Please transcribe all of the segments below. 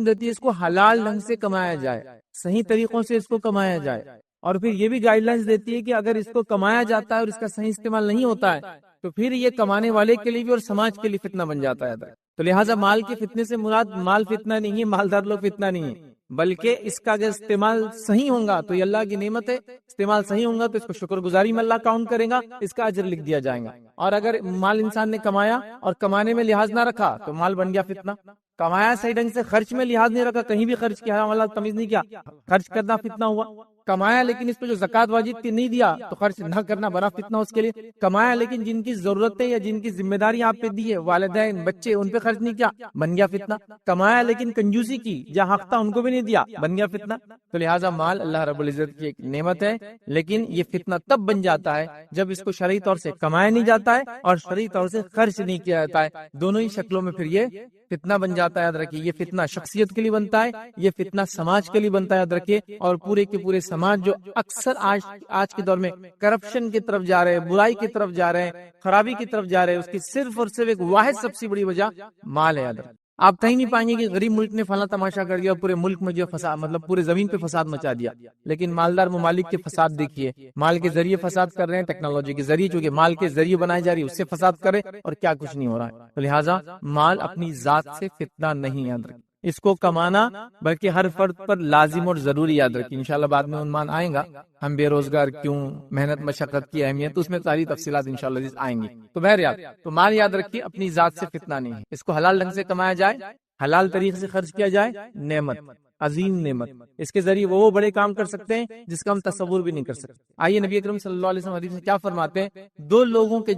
دیتی ہے اس کو حلال ڈھنگ سے کمایا جائے، صحیح طریقوں سے اس کو کمایا جائے، اور پھر یہ بھی گائیڈ لائنز دیتی ہے کہ اگر اس کو کمایا جاتا ہے اور اس کا صحیح استعمال نہیں ہوتا ہے تو پھر یہ کمانے والے کے لیے بھی اور سماج کے لیے فتنہ بن جاتا ہے۔ تو لہٰذا مال کے فتنے سے مراد مال فتنہ نہیں ہے، مالدار لوگ فتنہ نہیں ہے، بلکہ اس کا اگر استعمال صحیح ہوگا تو یہ اللہ کی نعمت ہے، استعمال صحیح ہوگا تو اس کو شکر گزاری میں اللہ کاؤنٹ کرے گا، اس کا اجر لکھ دیا جائے گا۔ اور اگر مال انسان نے کمایا اور کمانے میں لحاظ نہ رکھا تو مال بن گیا فتنہ۔ کمایا صحیح ڈھنگ سے، خرچ میں لحاظ نہیں رکھا، کہیں بھی خرچ کیا، حرام حلال تمیز نہیں کیا، خرچ کرنا فتنہ ہوا۔ کمایا لیکن اس پہ جو زکوٰۃ واجب تھی نہیں دیا تو خرچ نہ کرنا بنا فتنہ اس کے لیے۔ کمایا لیکن جن کی ضرورتیں یا جن کی ذمہ داری آپ پہ دی ہے، والدین، بچے، ان پہ خرچ نہیں کیا، بن گیا فتنہ۔ کمایا لیکن کنجوسی کی، جہاں حق تھا ان کو بھی نہیں دیا، بن گیا فتنہ۔ تو لہٰذا مال اللہ رب العزت کی ایک نعمت ہے، لیکن یہ فتنہ تب بن جاتا ہے جب اس کو شرعی طور سے کمایا نہیں جاتا ہے اور شرعی طور سے خرچ نہیں کیا جاتا ہے، دونوں ہی شکلوں میں پھر یہ فتنہ بن جاتا ہے۔ یاد رکھیے یہ فتنہ شخصیت کے لیے بنتا ہے، یہ فتنہ سماج کے لیے بنتا ہے، یاد رکھیے۔ اور پورے کے پورے سماج جو اکثر آج کے دور میں کرپشن کی طرف جا رہے ہیں، برائی کی طرف جا رہے ہیں، خرابی کی طرف جا رہے ہیں، اس کی صرف اور صرف ایک واحد سب سے بڑی وجہ مال ہے۔ یاد رکھیے آپ کہیں نہیں پائیں گے کہ غریب ملک نے فلاں تماشا کر دیا اور پورے ملک میں جو فساد، مطلب پورے زمین پہ فساد مچا دیا، لیکن مالدار ممالک کے فساد دیکھیے، مال کے ذریعے فساد کر رہے ہیں، ٹیکنالوجی کے ذریعے، چونکہ مال کے ذریعے بنائی جا رہی ہے اس سے فساد کرے، اور کیا کچھ نہیں ہو رہا ہے۔ تو لہٰذا مال اپنی ذات سے فتنہ نہیں، یاد رکھیں اس کو کمانا بلکہ ہر فرد پر لازم اور ضروری، یاد رکھیں۔ انشاءاللہ بعد میں عنوان آئیں گا، ہم بے روزگار کیوں، محنت مشقت کی اہمیت، تو اس میں ساری تفصیلات انشاءاللہ آئیں گی۔ تو بہرحال تو مال یاد رکھیے اپنی ذات سے فتنہ نہیں ہے، اس کو حلال ڈھنگ سے کمایا جائے، حلال طریقے سے خرچ کیا جائے، نعمت، عظیم نعمت، اس کے ذریعے وہ بڑے کام کر سکتے ہیں جس کا ہم تصور بھی نہیں کر سکتے۔ آئیے نبی اکرم صلی اللہ علیہ وسلم حدیث میں کیا فرماتے ہیں، دو لوگوں کے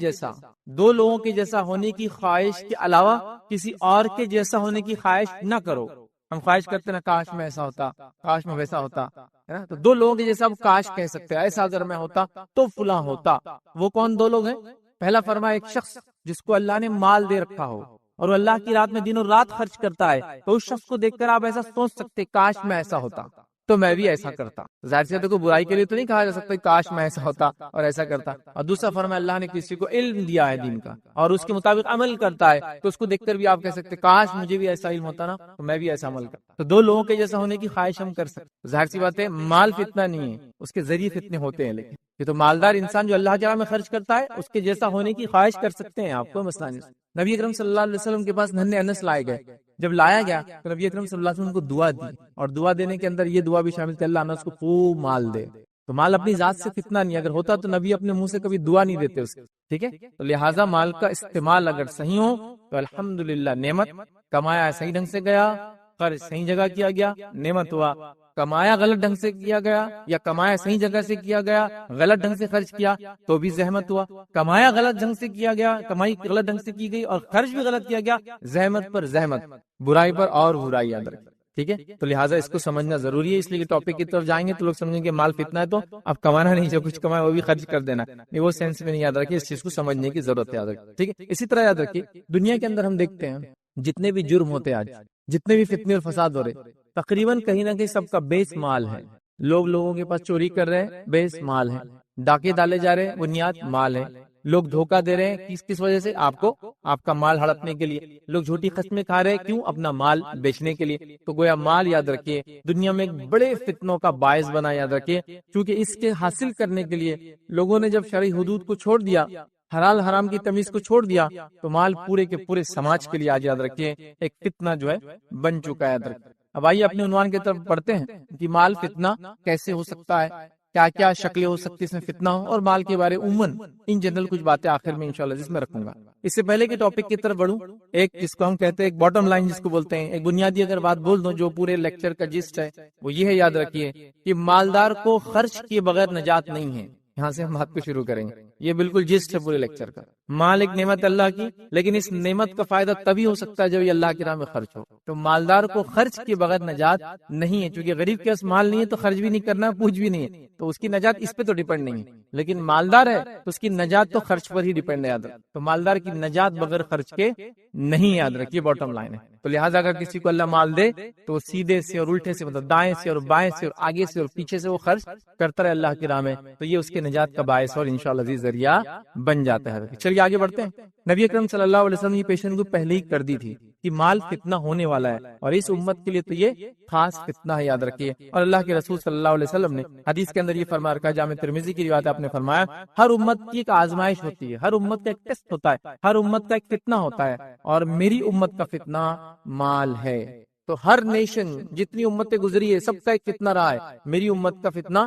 جیسا ہونے کی خواہش کے علاوہ کسی اور کے جیسا ہونے کی خواہش نہ کرو۔ ہم خواہش کرتے ہیں نا، کاش میں ایسا ہوتا، کاش میں ویسا ہوتا، ہے نا؟ تو دو لوگوں کے جیسا آپ کاش کہہ سکتے ہیں، ایسا اگر میں ہوتا تو فلاں ہوتا۔ وہ کون دو لوگ ہیں؟ پہلا فرمایا ایک شخص جس کو اللہ نے مال دے رکھا ہو اور وہ اللہ کی رات میں دن اور رات خرچ کرتا ہے، تو اس شخص کو دیکھ کر آپ ایسا سوچ سکتے کاش میں ایسا ہوتا تو میں بھی ایسا کرتا۔ ظاہر سی بات ہے کوئی برائی کے لیے تو نہیں کہا جا سکتا کاش میں ایسا ہوتا اور ایسا کرتا۔ اور دوسرا فرمایا اللہ نے کسی کو علم دیا ہے دین کا اور اس کے مطابق عمل کرتا ہے، تو اس کو دیکھ کر بھی آپ کہہ سکتے کاش مجھے بھی ایسا علم ہوتا نا تو میں بھی ایسا عمل کرتا۔ تو دو لوگوں کے جیسا ہونے کی خواہش ہم کر سکتے۔ ظاہر سی بات ہے مال فتنہ نہیں ہے، اس کے ذریعے فتنے ہوتے ہیں، لیکن یہ تو مالدار انسان جو اللہ کی راہ میں خرچ کرتا ہے اس کے جیسا ہونے کی خواہش کر سکتے ہیں آپ کو، مسئلہ نہیں۔ نبی اکرم صلی اللہ علیہ وسلم کے پاس ننھے انس لائے گئے، جب لایا گیا تو نبی اکرم صلی اللہ علیہ وسلم کو دعا دی، اور دعا دینے کے اندر یہ دعا بھی شامل تھی اللہ نے اس کو خوب مال دے۔ تو مال اپنی ذات سے فتنہ نہیں، اگر ہوتا تو نبی اپنے منہ سے کبھی دعا نہیں دیتے اس کو، ٹھیک ہے؟ تو لہٰذا مال کا استعمال اگر صحیح ہو تو الحمدللہ نعمت، کمایا صحیح ڈھنگ سے گیا، خرچ صحیح جگہ کیا گیا، نعمت ہوا۔ کمایا غلط ڈھنگ سے کیا گیا یا کمایا صحیح جگہ سے کیا گیا، غلط ڈھنگ سے خرچ کیا تو بھی زحمت ہوا۔ کمایا غلط ڈھنگ سے کیا گیا، کمائی غلط ڈھنگ سے کی گئی اور خرچ بھی غلط کیا گیا، زحمت پر زحمت، برائی پر اور برائی، یاد رکھیں، ٹھیک ہے؟ تو لہٰذا اس کو سمجھنا ضروری ہے، اس لیے کہ ٹاپک کی طرف جائیں گے تو لوگ سمجھیں گے مال فتنہ ہے تو اب کمانا نہیں، جو کچھ کمایا وہ بھی خرچ کر دینا، نہیں وہ سینس میں نہیں، یاد رکھیے اس چیز کو سمجھنے کی ضرورت ہے، یاد رکھیں، ٹھیک ہے؟ اسی طرح یاد رکھیے دنیا کے اندر ہم دیکھتے ہیں جتنے بھی جرم ہوتے ہیں آج، جتنے بھی فتنے اور فساد ہو رہے، تقریباً کہیں نہ کہیں سب کا بیس مال ہے۔ لوگوں کے پاس چوری کر رہے ہیں، بیس مال ہے، ڈاکے ڈالے جا رہے ہیں، بنیاد مال ہے، لوگ دھوکہ دے رہے ہیں کس وجہ سے؟ آپ کو، آپ کا مال ہڑپنے کے لیے، لوگ جھوٹی قسمیں کھا رہے ہیں کیوں؟ اپنا مال بیچنے کے لیے۔ تو گویا مال یاد رکھیے دنیا میں ایک بڑے فتنوں کا باعث بنا، یاد رکھیے، کیونکہ اس کے حاصل کرنے کے لیے لوگوں نے جب شرعی حدود کو چھوڑ دیا، حلال حرام کی تمیز کو چھوڑ دیا، تو مال پورے کے پورے سماج کے لیے آج یاد رکھیے ایک فتنہ جو ہے بن چکا ہے، یاد رکھیے۔ اب آئیے اپنے عنوان کی طرف پڑھتے ہیں کہ مال فتنہ کیسے ہو سکتا ہے، کیا کیا شکلیں ہو سکتی اس میں فتنہ ہو، اور مال کے بارے عموماً ان جنرل کچھ باتیں آخر میں انشاءاللہ جس میں رکھوں گا۔ اس سے پہلے کہ ٹاپک کی طرف بڑھوں، ایک جس کو ہم کہتے ہیں ایک باٹم لائن جس کو بولتے ہیں، ایک بنیادی اگر بات بول دوں جو پورے لیکچر کا جسٹ ہے وہ یہ ہے، یاد رکھیے کہ مالدار کو خرچ کیے بغیر نجات نہیں ہے۔ یہاں سے ہم بات کو شروع کریں گے، یہ بالکل جسٹ ہے پورے لیکچر کا۔ مال ایک نعمت اللہ کی، لیکن اس نعمت کا فائدہ تبھی ہو سکتا ہے جب یہ اللہ کی راہ میں خرچ ہو۔ تو مالدار کو خرچ کیے بغیر نجات نہیں ہے، چونکہ غریب کے پاس مال نہیں ہے تو خرچ بھی نہیں کرنا، پوچھ بھی نہیں ہے، تو اس کی نجات اس پہ تو ڈیپینڈ نہیں ہے۔ لیکن مالدار ہے تو اس کی نجات تو خرچ پر ہی ڈیپینڈ ہے، یاد رکھ۔ تو مالدار کی نجات بغیر خرچ کے نہیں، یاد رکھیے باٹم لائن ہے۔ تو لہٰذا اگر کسی کو اللہ مال دے تو سیدھے سے اور الٹے سے، مطلب دائیں سے اور بائیں سے اور آگے سے اور پیچھے سے وہ خرچ کرتا رہے اللہ کی راہ میں، تو یہ اس کے نجات کا باعث اور انشاءاللہ عزیز ذریعہ بن جاتا ہے۔ چلیے آگے بڑھتے ہیں۔ نبی اکرم صلی اللہ علیہ وسلم یہ پیشن کو پہلے ہی کر دی تھی کہ مال فتنہ ہونے والا ہے، اور اس امت کے لیے تو یہ خاص فتنہ ہے، یاد رکھیے۔ اور اللہ کے رسول صلی اللہ علیہ وسلم نے حدیث کے اندر یہ فرما رکھا ہے، جامع ترمذی کی روایت آپ نے فرمایا، ہر امت کی ایک آزمائش ہوتی ہے، ہر امت کا ایک ٹیسٹ ہوتا ہے، ہر امت کا ایک فتنہ ہوتا ہے، اور میری امت کا فتنہ مال ہے۔ تو ہر نیشن جتنی امتیں گزری ہے سب کا ایک فتنہ رہا ہے، میری امت کا فتنہ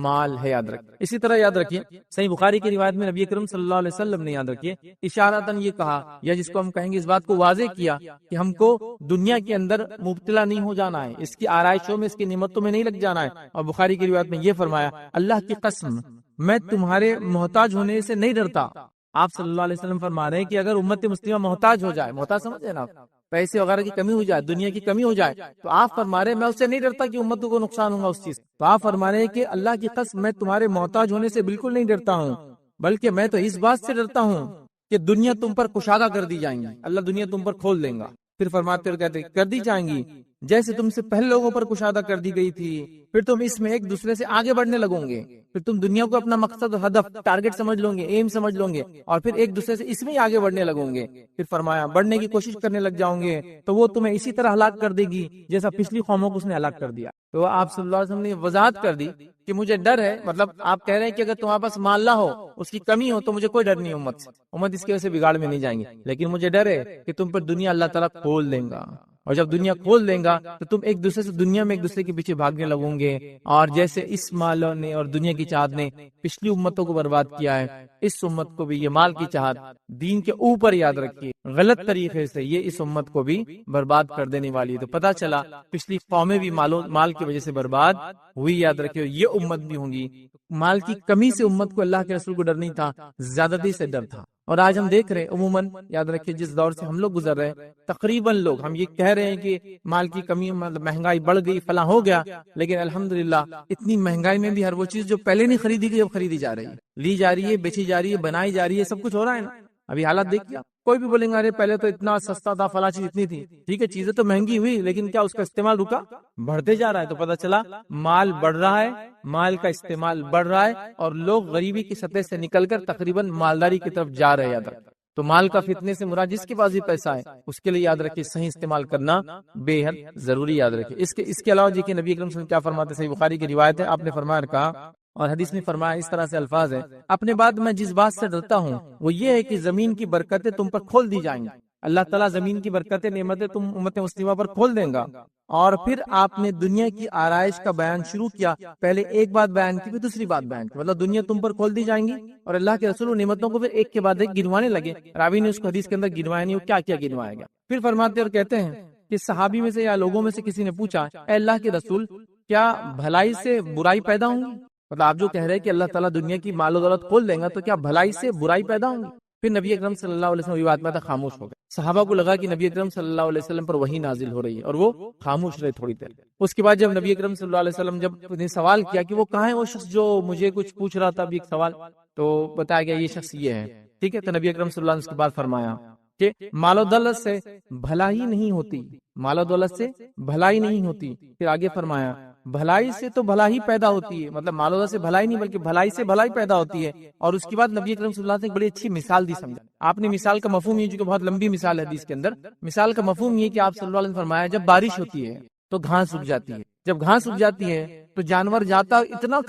مال ہے، یاد رکھیے۔ اسی طرح یاد رکھیے صحیح بخاری کی روایت میں نبی کریم صلی اللہ علیہ وسلم نے یاد رکھیے اشارتاً یہ کہا، یا جس کو ہم کہیں گے اس بات کو واضح کیا کہ ہم کو دنیا کے اندر مبتلا نہیں ہو جانا ہے، اس کی آرائشوں میں، اس کی نعمتوں میں نہیں لگ جانا ہے۔ اور بخاری کی روایت میں یہ فرمایا، اللہ کی قسم میں تمہارے محتاج ہونے سے نہیں ڈرتا۔ آپ صلی اللہ علیہ وسلم فرما رہے ہیں کہ اگر امت مسلمہ محتاج ہو جائے، محتاج سمجھے نا، پیسے وغیرہ کی کمی ہو جائے، دنیا کی کمی ہو جائے، تو آپ فرما رہے ہیں میں اس سے نہیں ڈرتا کہ امتوں کو نقصان ہوگا اس چیز۔ تو آپ فرما رہے ہیں کہ اللہ کی قسم میں تمہارے محتاج ہونے سے بالکل نہیں ڈرتا ہوں، بلکہ میں تو اس بات سے ڈرتا ہوں کہ دنیا تم پر کشادہ کر دی جائیں گی، اللہ دنیا تم پر کھول دیں گا۔ پھر فرماتے اور کہتے کر دی جائیں گی جیسے تم سے پہلے لوگوں پر کشادہ کر دی گئی تھی، پھر تم اس میں ایک دوسرے سے آگے بڑھنے لگو گے، پھر تم دنیا کو اپنا مقصد، ہدف، ٹارگٹ سمجھ لو گے، ایم سمجھ لو گے، اور پھر ایک دوسرے سے اس میں آگے بڑھنے لگو گے۔ پھر فرمایا بڑھنے کی کوشش کرنے لگ جاؤں گے تو وہ تمہیں اسی طرح ہلاک کر دے گی جیسا پچھلی قوموں کو اس نے ہلاک کر دیا۔ تو آپ صلی اللہ علیہ وسلم نے وضاحت کر دی کہ مجھے ڈر ہے، مطلب آپ کہہ رہے ہیں کہ اگر تمہارے پاس مال نہ ہو، اس کی کمی ہو، تو مجھے کوئی ڈر نہیں امت سے، امت اس کی وجہ سے بگاڑ میں نہیں جائیں گے، لیکن مجھے ڈر ہے کہ تم پر دنیا اللہ تعالیٰ کھول دیں گا، اور جب دنیا کھول دیں گا تو تم ایک دوسرے سے دنیا میں ایک دوسرے کے پیچھے بھاگنے لگوں گے، اور جیسے اس مال نے اور دنیا کی چاہت نے پچھلی امتوں کو برباد کیا ہے، اس امت کو بھی یہ مال کی چاہت دین کے اوپر، یاد رکھیے، غلط طریقے سے یہ اس امت کو بھی برباد کر دینے والی ہے۔ تو پتہ چلا پچھلی قومیں بھی مال کی وجہ سے برباد ہوئی، یاد رکھیے یہ امت بھی ہوں گی۔ مال کی کمی سے امت کو اللہ کے رسول کو ڈر نہیں تھا، زیادتی سے ڈر تھا۔ اور آج ہم دیکھ رہے ہیں عموماً، یاد رکھیے جس دور سے ہم لوگ گزر رہے ہیں، تقریباً لوگ ہم یہ کہہ رہے ہیں کہ مال کی کمی، مطلب مہنگائی بڑھ گئی، فلاں ہو گیا، لیکن الحمدللہ اتنی مہنگائی میں بھی ہر وہ چیز جو پہلے نہیں خریدی گئی اب خریدی جا رہی ہے، لی جا رہی ہے، بیچی جا رہی ہے، بنائی جا رہی ہے، سب کچھ ہو رہا ہے نا۔ ابھی حالات دیکھیے، کوئی بھی بولیں گے ارے پہلے تو اتنا سستا تھا، فلاں چیز اتنی تھی، ٹھیک ہے چیزیں تو مہنگی ہوئی، لیکن کیا اس کا استعمال رکا؟ بڑھتے جا رہا ہے۔ تو پتہ چلا مال بڑھ رہا ہے، مال کا استعمال بڑھ رہا ہے، اور لوگ غریبی کی سطح سے نکل کر تقریباً مالداری کی طرف جا رہے ہیں۔ تو مال کا فتنے سے مراد جس کے پاس بھی پیسہ ہے اس کے لیے یاد رکھیے صحیح استعمال کرنا بے حد ضروری، یاد رکھیے۔ اس کے علاوہ جی کہ نبی اکرم صلی اللہ علیہ وسلم کیا فرماتے ہیں، صحیح بخاری کی روایت ہے، آپ نے فرمایا کہا، اور حدیث میں فرمایا اس طرح سے الفاظ ہے، اپنے بعد میں جس بات سے ڈرتا ہوں وہ یہ ہے کہ زمین کی برکتیں تم پر کھول دی جائیں گی، اللہ تعالیٰ زمین کی برکتیں، نعمتیں تم امت مسلمہ پر کھول دیں گا۔ اور پھر آپ نے دنیا کی آرائش کا بیان شروع کیا، پہلے ایک بات بیان کی، پھر دوسری بات بیان کی، مطلب دنیا تم پر کھول دی جائیں گی، اور اللہ کے رسول نعمتوں کو پھر ایک کے بعد ایک گنوانے لگے۔ راوی نے اس کو حدیث کے اندر گنوایا نہیں، وہ کیا کیا گنوایا گیا۔ پھر فرماتے اور کہتے ہیں کہ صحابی میں سے یا لوگوں میں سے کسی نے پوچھا، اے اللہ کے رسول کیا بھلائی سے برائی پیدا ہوں گی؟ مطلب آپ جو کہہ رہے ہیں کہ اللہ تعالیٰ دنیا کی مال و دولت کھول دیں گا، تو کیا بھلائی سے برائی پیدا ہوں گی؟ پھر نبی اکرم صلی اللہ علیہ وسلم یہ بات میں خاموش ہو گئے۔ صحابہ کو لگا کہ نبی اکرم صلی اللہ علیہ وسلم پر وحی نازل ہو رہی ہے، اور وہ خاموش رہے تھوڑی دیر۔ اس کے بعد جب نبی اکرم صلی اللہ علیہ وسلم جب نے سوال کیا کہ وہ کہاں ہے وہ شخص جو مجھے کچھ پوچھ رہا تھا، ابھی ایک سوال، تو بتایا گیا یہ شخص یہ ہے، ٹھیک ہے۔ تو نبی اکرم صلی اللہ علیہ وسلم اس کے بعد فرمایا کہ مال و دولت سے بھلائی نہیں ہوتی، مال و دولت سے بھلائی نہیں ہوتی۔ پھر آگے فرمایا بھلائی سے تو بھلائی پیدا ہوتی ہے، مطلب مال و دولت سے بھلائی نہیں بلکہ بھلائی سے بھلائی پیدا ہوتی ہے۔ اور اس کے بعد نبی اکرم صلی اللہ علیہ وسلم نے ایک بڑی اچھی مثال دی، سمجھا آپ نے۔ مثال کا مفہوم یہ، جو کہ بہت لمبی مثال ہے حدیث کے اندر، مثال کا مفہوم یہ کہ آپ صلی اللہ علیہ وسلم نے فرمایا جب بارش ہوتی ہے تو گھاس اگ جاتی ہے، جب گھاس اگ جاتی ہے تو جانور جاتا اتنا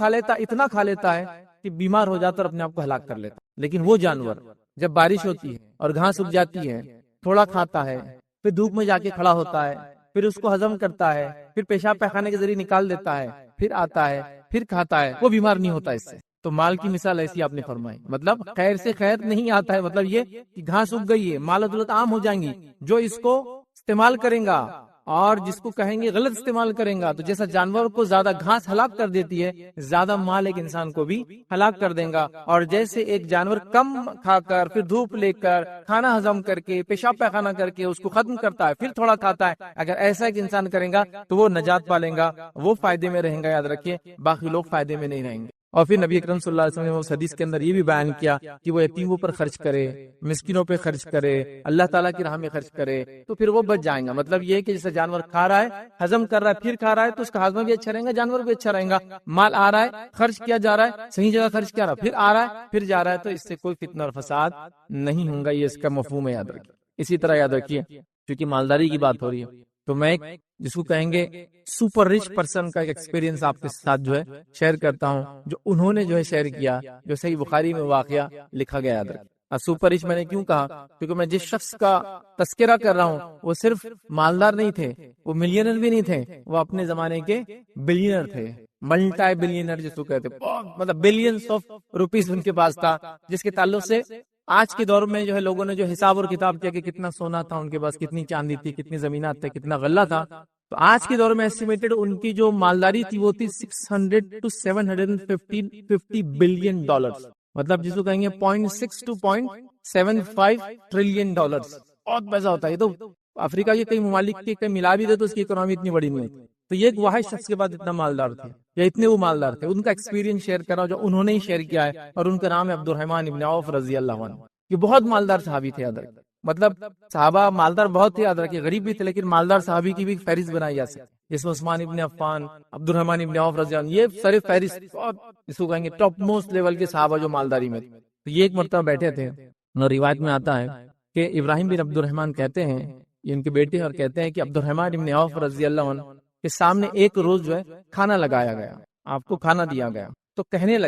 کھا لیتا ہے کہ بیمار ہو جاتا اور اپنے آپ کو ہلاک کر لیتا، لیکن وہ جانور جب بارش ہوتی ہے اور گھاس اگ جاتی ہے تھوڑا کھاتا ہے، پھر دھوپ میں جا کے کھڑا ہوتا ہے، پھر اس کو ہضم کرتا ہے، پھر پیشاب پیخانے کے ذریعے نکال دیتا ہے، پھر آتا ہے، پھر کھاتا ہے، وہ بیمار نہیں ہوتا اس سے۔ تو مال کی مثال ایسی آپ نے فرمائی، مطلب خیر سے خیر نہیں آتا ہے، مطلب یہ کہ گھاس اگ گئی ہے، مال و دولت عام ہو جائیں گی، جو اس کو استعمال کریں گا اور جس کو کہیں گے غلط استعمال کریں گا، تو جیسا جانور کو زیادہ گھاس ہلاک کر دیتی ہے، زیادہ مال ایک انسان کو بھی ہلاک کر دیں گا۔ اور جیسے ایک جانور کم کھا کر، پھر دھوپ لے کر، کھانا ہضم کر کے، پیشاب پیخانہ کر کے اس کو ختم کرتا ہے، پھر تھوڑا کھاتا ہے، اگر ایسا ایک انسان کریں گا تو وہ نجات پالیں گا، وہ فائدے میں رہیں گا، یاد رکھیے، باقی لوگ فائدے میں نہیں رہیں گے۔ اور پھر نبی اکرم صلی اللہ علیہ وسلم نے اس حدیث کے اندر یہ بھی بیان کیا کہ وہ یتیموں پر خرچ کرے، مسکینوں پہ خرچ کرے، اللہ تعالیٰ کی راہ میں خرچ کرے، تو پھر وہ بچ جائیں گا۔ مطلب یہ ہے کہ جیسے جانور کھا رہا ہے، ہضم کر رہا ہے، پھر کھا رہا ہے، تو اس کا ہاضمہ بھی اچھا رہے گا، جانور بھی اچھا رہے گا۔ مال آ رہا ہے، خرچ کیا جا رہا ہے، صحیح جگہ خرچ کیا رہا ہے، پھر آ رہا ہے، پھر جا رہا ہے، تو اس سے کوئی فتنہ اور فساد نہیں ہوں گا۔ یہ اس کا مفہوم ہے، یاد رکھیں۔ اسی طرح یاد رکھیے کیونکہ مالداری کی بات ہو رہی ہے تو میں جس کو کہیں گے سپر رچ پرسن کا ایک ایکسپیرینس آپ کے ساتھ جو ہے شیئر کرتا ہوں، جو انہوں نے جو ہے شیئر کیا، جو صحیح بخاری میں واقعہ لکھا گیا یاد رکھیں۔ سپر رچ میں نے کیوں کہا؟ کیونکہ میں جس شخص کا تذکرہ کر رہا ہوں وہ صرف مالدار نہیں تھے، وہ ملینر بھی نہیں تھے، وہ اپنے زمانے کے بلینر تھے، ملٹی بلینر جس کو کہتے ہیں، مطلب بلینس آف روپیز ان کے پاس تھا، جس کے تعلق سے آج کے دور میں جو ہے لوگوں نے جو حساب اور کتاب کیا کہ کتنا سونا تھا ان کے پاس، کتنی چاندی تھی، کتنی زمینات تھے، کتنا غلہ تھا، تو آج کے دور میں ایسٹیمیٹڈ ان کی جو مالداری تھی وہ تھی 600 to 750 بلین ڈالرز، مطلب جس کو کہیں گے 0.6 to 0.75 ٹریلین ڈالرز، بہت پیسہ ہوتا ہے۔ یہ تو افریقہ کے کئی ممالک کے کئی ملا بھی دے تو اس کی اکنامی اتنی بڑی نہیں ہوتی، تو یہ ایک واحد شخص کے بعد اتنا مالدار تھے یا اتنے وہ مالدار تھے، ان کا ایکسپیرینس شیئر کرا جو انہوں نے ہی شیئر کیا ہے، اور ان کا نام ہے عبد الرحمن ابن عوف رضی اللہ عنہ۔ یہ بہت مالدار صحابی تھے، یاد رکھیں، مطلب صحابہ مالدار بہت تھے، یاد رکھیں، غریب بھی تھے، لیکن مالدار صحابی کی بھی فہرست بنائی جا سکتی، جس میں عثمان ابن عفان، عبد الرحمن ابن عوف رضی اللہ عنہ، یہ سر فہرست بہت جس کو کہیں گے ٹاپ موسٹ لیول کے صحابہ جو مالداری میں تھے۔ تو یہ ایک مرتبہ بیٹھے تھے اور روایت میں آتا ہے کہ ابراہیم بن عبد الرحمن کہتے ہیں، یہ ان کے بیٹے، اور کہتے ہیں کہ عبد الرحمن ابن عوف رضی اللہ عنہ کے سامنے ایک روز جو ہے کھانا لگایا گیا، آپ کو کھانا دیا گیا، تو کہنے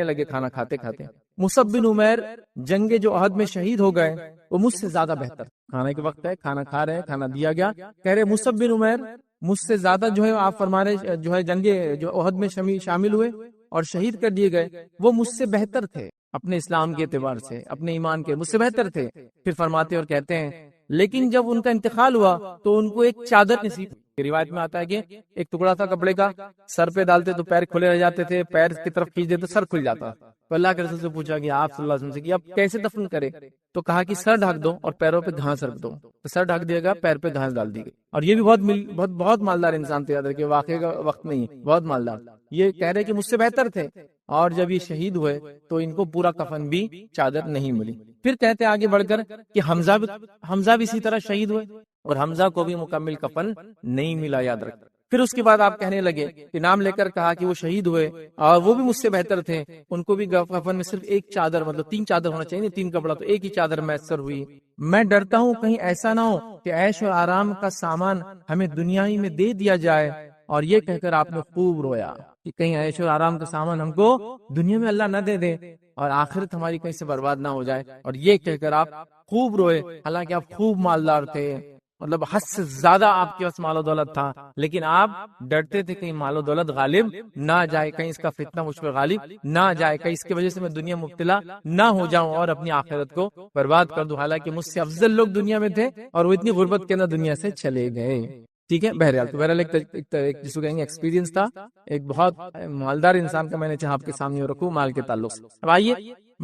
لگے کھانا کھاتے کھاتے، مصعب بن عمیر جنگ جو احد میں شہید ہو گئے وہ مجھ سے زیادہ بہتر، کھانے کے وقت ہے، کھانا کھا رہے ہیں، کھانا دیا گیا، کہہ رہے مصعب بن عمیر مجھ سے زیادہ جو ہے آپ فرما رہے جو ہے جنگ جو احد میں شامل ہوئے اور شہید کر دیے گئے، وہ مجھ سے بہتر تھے، اپنے اسلام کے اعتبار سے، اپنے ایمان کے، مجھ سے بہتر تھے۔ پھر فرماتے اور کہتے ہیں لیکن جب ان کا انتقال ہوا تو ان کو ایک چادر نصیب، روایت میں آتا ہے کہ ایک ٹکڑا تھا کپڑے کا، سر پہ ڈالتے تو پیر کھلے رہ جاتے تھے، پیر کی طرف کھینچ دیتے تو سر کھل جاتا، تو اللہ کے رسول سے پوچھا کہ آپ صلی اللہ علیہ وسلم سے کہ اب کیسے دفن کرے، تو کہا کہ سر ڈھک دو اور پیروں پہ گھاس رکھ دو، تو سر ڈھک دیا گیا، پیر پہ گھاس ڈال دی گئی، اور یہ بھی بہت مالدار انسان تھے، یاد رکھیے واقعے کا وقت نہیں، بہت مالدار، یہ کہہ رہے کہ مجھ سے بہتر تھے، اور جب یہ شہید ہوئے تو ان کو پورا کفن بھی چادر نہیں ملی۔ پھر کہتے آگے بڑھ کر کہ حمزہ بھی اسی طرح شہید ہوئے اور حمزہ کو بھی مکمل کفن نہیں ملا، یاد رکھ۔ پھر اس کے بعد آپ کہنے لگے کہ نام لے کر کہا کہ وہ شہید ہوئے اور وہ بھی مجھ سے بہتر تھے، ان کو بھی کفن میں صرف ایک چادر، مطلب 3 چادر ہونا چاہیے، 3 کپڑا، تو ایک ہی چادر میسر ہوئی۔ میں ڈرتا ہوں کہیں ایسا نہ ہو کہ عیش و آرام کا سامان ہمیں دنیا ہی میں دے دیا جائے، اور یہ کہہ کر آپ نے خوب رویا کہ کہیں عیش و آرام کا سامان ہم کو دنیا میں اللہ نہ دے دے اور آخرت ہماری کہیں سے برباد نہ ہو جائے، اور یہ کہہ کر آپ خوب روئے، حالانکہ آپ خوب مالدار تھے، مطلب حد سے زیادہ آپ کے پاس مال و دولت تھا، لیکن آپ ڈرتے تھے کہیں مال و دولت غالب نہ جائے، کہیں اس کا فتنہ مجھ پر غالب نہ جائے، کہیں اس کی وجہ سے میں دنیا مبتلا نہ ہو جاؤں اور اپنی آخرت کو برباد کر دوں، حالانکہ مجھ سے افضل لوگ دنیا میں تھے اور وہ اتنی غربت کے اندر دنیا سے چلے گئے۔ ٹھیک ہے، بہرحال ایک جس کو کہیں گے ایکسپیرینس تھا، ایک بہت مالدار انسان کا میں نے چاہا آپ کے سامنے رکھوں مال کے تعلق سے۔ اب آئیے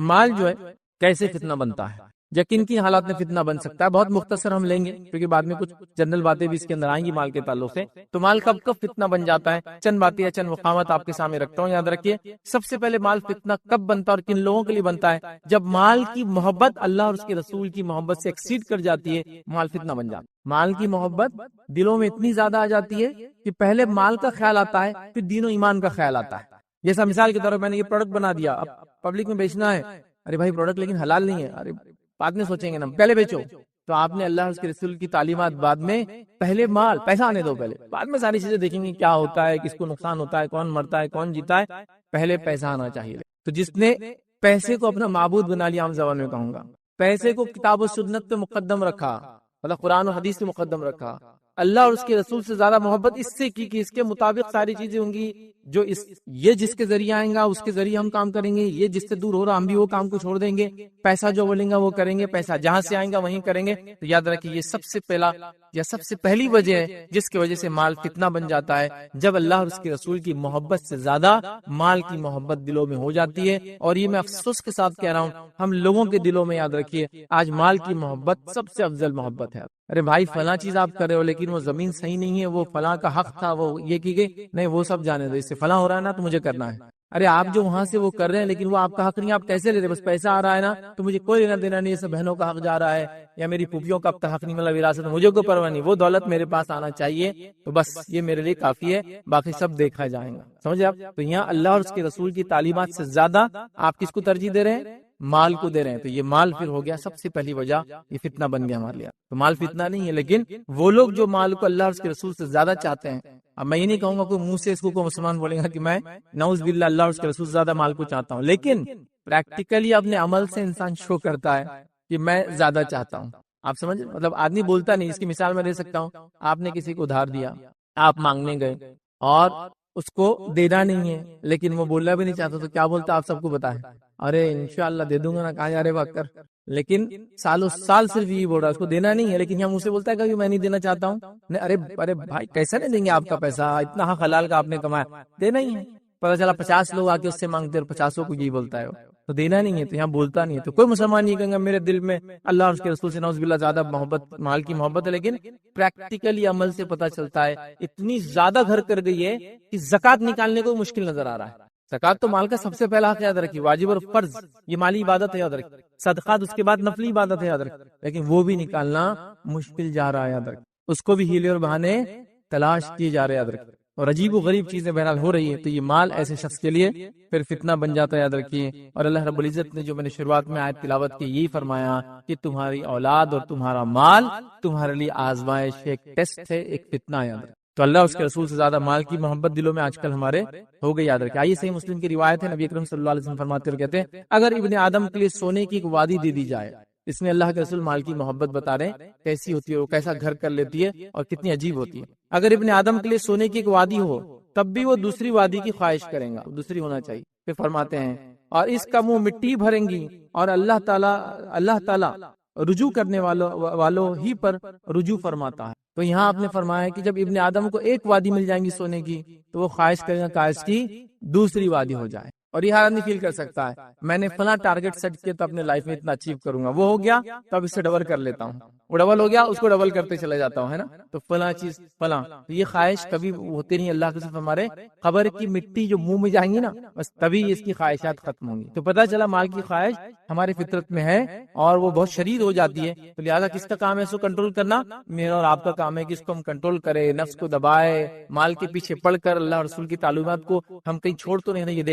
مال جو ہے کیسے فتنہ بنتا ہے، یا کن کن حالات میں فتنہ بن سکتا ہے، بہت مختصر ہم لیں گے کیونکہ بعد میں کچھ جنرل باتیں بھی اس کے اندر آئیں گی مال کے تعلق سے۔ تو مال کب فتنہ بن جاتا ہے، چند باتیں یا چند مقامات آپ کے سامنے رکھتا ہوں، یاد رکھیے۔ سب سے پہلے مال فتنہ کب بنتا ہے اور کن لوگوں کے لیے بنتا ہے؟ جب مال کی محبت اللہ اور اس کے رسول کی محبت سے ایکسیڈ کر جاتی ہے، مال فتنہ بن جاتا ہے۔ مال کی محبت دلوں میں اتنی زیادہ آ جاتی ہے کہ پہلے مال کا خیال آتا ہے، پھر دین و ایمان کا خیال آتا ہے۔ جیسا مثال کے طور پر میں نے یہ پروڈکٹ بنا دیا، اب پبلک میں بیچنا ہے، ارے بھائی پروڈکٹ لیکن حلال نہیں ہے، ارے بعد میں سوچیں گے نا، پہلے بیچو۔ تو آپ نے اللہ اور اس کے رسول کی تعلیمات بعد میں، پہلے مال پیسہ آنے دو، پہلے بعد میں ساری چیزیں دیکھیں گے کیا ہوتا ہے، کس کو نقصان ہوتا ہے، کون مرتا ہے، کون جیتا ہے، پہلے پیسہ آنا چاہیے۔ تو جس نے پیسے کو اپنا معبود بنا لیا، عام زبان میں کہوں گا، پیسے کو کتاب و سنت پہ مقدم رکھا، مطلب قرآن و حدیث پہ مقدم رکھا، اللہ اور اس کے رسول سے زیادہ محبت اس سے کی کہ اس کے مطابق ساری چیزیں ہوں گی، جو یہ جس کے ذریعے آئیں گا اس کے ذریعے ہم کام کریں گے، یہ جس سے دور ہو رہا ہم بھی وہ کام کو چھوڑ دیں گے، پیسہ جو بولیں گا وہ کریں گے، پیسہ جہاں سے آئیں گا وہیں کریں گے۔ تو یاد رکھیے یہ سب سے پہلا یا سب سے پہلی وجہ ہے جس کی وجہ سے مال فتنہ بن جاتا ہے، جب اللہ اور اس کے رسول کی محبت سے زیادہ مال کی محبت دلوں میں ہو جاتی ہے۔ اور یہ میں افسوس کے ساتھ کہہ رہا ہوں، ہم لوگوں کے دلوں میں یاد رکھیے آج مال کی محبت سب سے افضل محبت ہے۔ ارے بھائی فلاں چیز آپ کر رہے ہو لیکن وہ زمین صحیح نہیں ہے، وہ فلاں کا حق تھا، وہ یہ کی گئی نہیں، وہ سب جانے دو، اس سے فلاں ہو رہا ہے نا تو مجھے کرنا ہے۔ ارے آپ جو وہاں سے وہ کر رہے ہیں لیکن وہ آپ کا حق نہیں، آپ کیسے لے رہے؟ بس پیسہ آ رہا ہے نا تو مجھے کوئی لینا دینا نہیں، یہ سب بہنوں کا حق جا رہا ہے، یا میری پھوپھیوں کا اب تک حق نہیں ملا وراثت، مجھے کوئی پرواہ نہیں، وہ دولت میرے پاس آنا چاہیے، تو بس یہ میرے لیے کافی ہے، باقی سب دیکھا جائے گا۔ سمجھے آپ؟ تو یہاں اللہ اور اس کے رسول کی تعلیمات سے زیادہ آپ کس کو ترجیح دے رہے ہیں؟ مال کو دے رہے ہیں، تو یہ مال پھر ہو گیا سب سے پہلی وجہ، یہ فتنہ بن گیا ہمارے لیے۔ تو مال فتنہ نہیں ہے، لیکن وہ لوگ جو مال کو اللہ اور اس کے رسول سے زیادہ چاہتے ہیں، اب میں یہ نہیں کہوں گا کوئی منہ سے اس کو مسلمان بولے گا کہ میں نعوذ باللہ اللہ اور اس کے رسول سے زیادہ مال کو چاہتا ہوں، لیکن پریکٹیکلی اپنے عمل سے انسان شو کرتا ہے کہ میں زیادہ چاہتا ہوں۔ آپ سمجھ، مطلب آدمی بولتا نہیں، اس کی مثال میں دے سکتا ہوں۔ آپ نے کسی کو ادھار دیا، آپ مانگنے گئے اور اس کو دینا نہیں ہے، لیکن وہ بولنا بھی نہیں چاہتا، تو کیا بولتا آپ سب کو بتائیں؟ ارے انشاءاللہ دے دوں گا نا، کہاں جا رہے بات کر۔ لیکن سالوں سال صرف یہی بول رہا ہے، اس کو دینا نہیں ہے، لیکن یہاں منہ سے بولتا ہے کہ میں نہیں دینا چاہتا ہوں۔ ارے بھائی کیسا نہیں دیں گے آپ کا پیسہ، اتنا حق حلال کا آپ نے کمایا، دینا ہی ہے۔ پتا چلا 50 لوگ آ کے اس سے مانگتے اور 50 کو یہی بولتا ہے، تو دینا نہیں ہے، تو یہاں بولتا نہیں ہے۔ تو کوئی مسلمان نہیں کہے گا میرے دل میں اللہ اور اس کے رسول سے نعوذ باللہ زیادہ محبت، مال کی محبت ہے، لیکن پریکٹیکلی عمل سے پتہ چلتا ہے اتنی زیادہ گھر کر گئی ہے کہ زکوٰۃ نکالنے کو مشکل نظر آ رہا ہے۔ زکوٰۃ تو مال کا سب سے پہلا حق، یاد رکھیے، واجب اور فرض، یہ مالی عبادت ہے، یاد رکھیے۔ صدقات اس کے بعد نفلی عبادت ہے، یاد رکھیے، لیکن وہ بھی نکالنا مشکل جا رہا ہے، یاد رکھیے۔ اس کو بھی ہیلے اور بہانے تلاش کیے جا رہے ہیں، یاد رکھیے، اور عجیب و غریب چیزیں بہرحال ہو رہی ہے۔ تو یہ مال ایسے شخص کے لیے پھر فتنہ بن جاتا ہے، یاد رکھیے۔ اور اللہ رب العزت نے جو میں نے شروعات میں آیت تلاوت کی، یہی فرمایا کہ تمہاری اولاد اور تمہارا مال تمہارے لیے آزمائش ہے، ایک ٹیسٹ ہے، ایک فتنہ ہے، یاد رکھیے۔ تو اللہ اس کے رسول سے زیادہ مال کی محبت دلوں میں آج کل ہمارے ہو گئی، یاد رکھیں۔ آئیے صحیح مسلم کی روایت ہے، نبی اکرم صلی اللہ علیہ وسلم فرماتے ہوئے کہتے ہیں، اگر ابن آدم کے لیے سونے کی ایک وادی دے دی جائے، اس میں اللہ کے رسول مال کی محبت بتا رہے ہیں کیسی ہوتی ہے، وہ کیسا گھر کر لیتی ہے اور کتنی عجیب ہوتی ہے۔ اگر ابن آدم کے لیے سونے کی ایک وادی ہو، تب بھی وہ دوسری وادی کی خواہش کریں گا، دوسری ہونا چاہیے۔ پھر فرماتے ہیں، اور اس کا منہ مٹی بھریں گی، اور اللہ تعالی رجوع کرنے والوں ہی پر رجوع فرماتا ہے۔ تو یہاں آپ نے فرمایا کہ جب ابن آدم کو ایک وادی مل جائیں گی سونے کی، تو وہ خواہش کرے گا کاش کی دوسری وادی ہو جائے۔ اور یہ ہر آدمی فیل کر سکتا ہے، میں نے فلاں ٹارگٹ سیٹ کیا تو اپنے لائف میں اتنا اچیو کروں گا، وہ ہو گیا تو اب اس سے ڈبل کر لیتا ہوں، وہ ڈبل ہو گیا اس کو ڈبل کرتے چلے جاتا ہوں، ہے نا۔ تو فلاں چیز فلاں، یہ خواہش کبھی ہوتی نہیں۔ اللہ کے صرف ہمارے قبر کی مٹی جو منہ میں جائیں گی نا، بس تبھی اس کی خواہشات ختم ہوں گی۔ تو پتہ چلا مال کی خواہش ہماری فطرت میں ہے اور وہ بہت شدید ہو جاتی ہے، تو لہٰذا کس کا کام ہے اس کو کنٹرول کرنا؟ میرا اور آپ کا کام ہے کہ اس کو ہم کنٹرول کرے، نفس کو دبائے، مال کے پیچھے پڑھ کر اللہ اور رسول کی تعلیمات کو ہم کہیں چھوڑ تو نہیں، یہ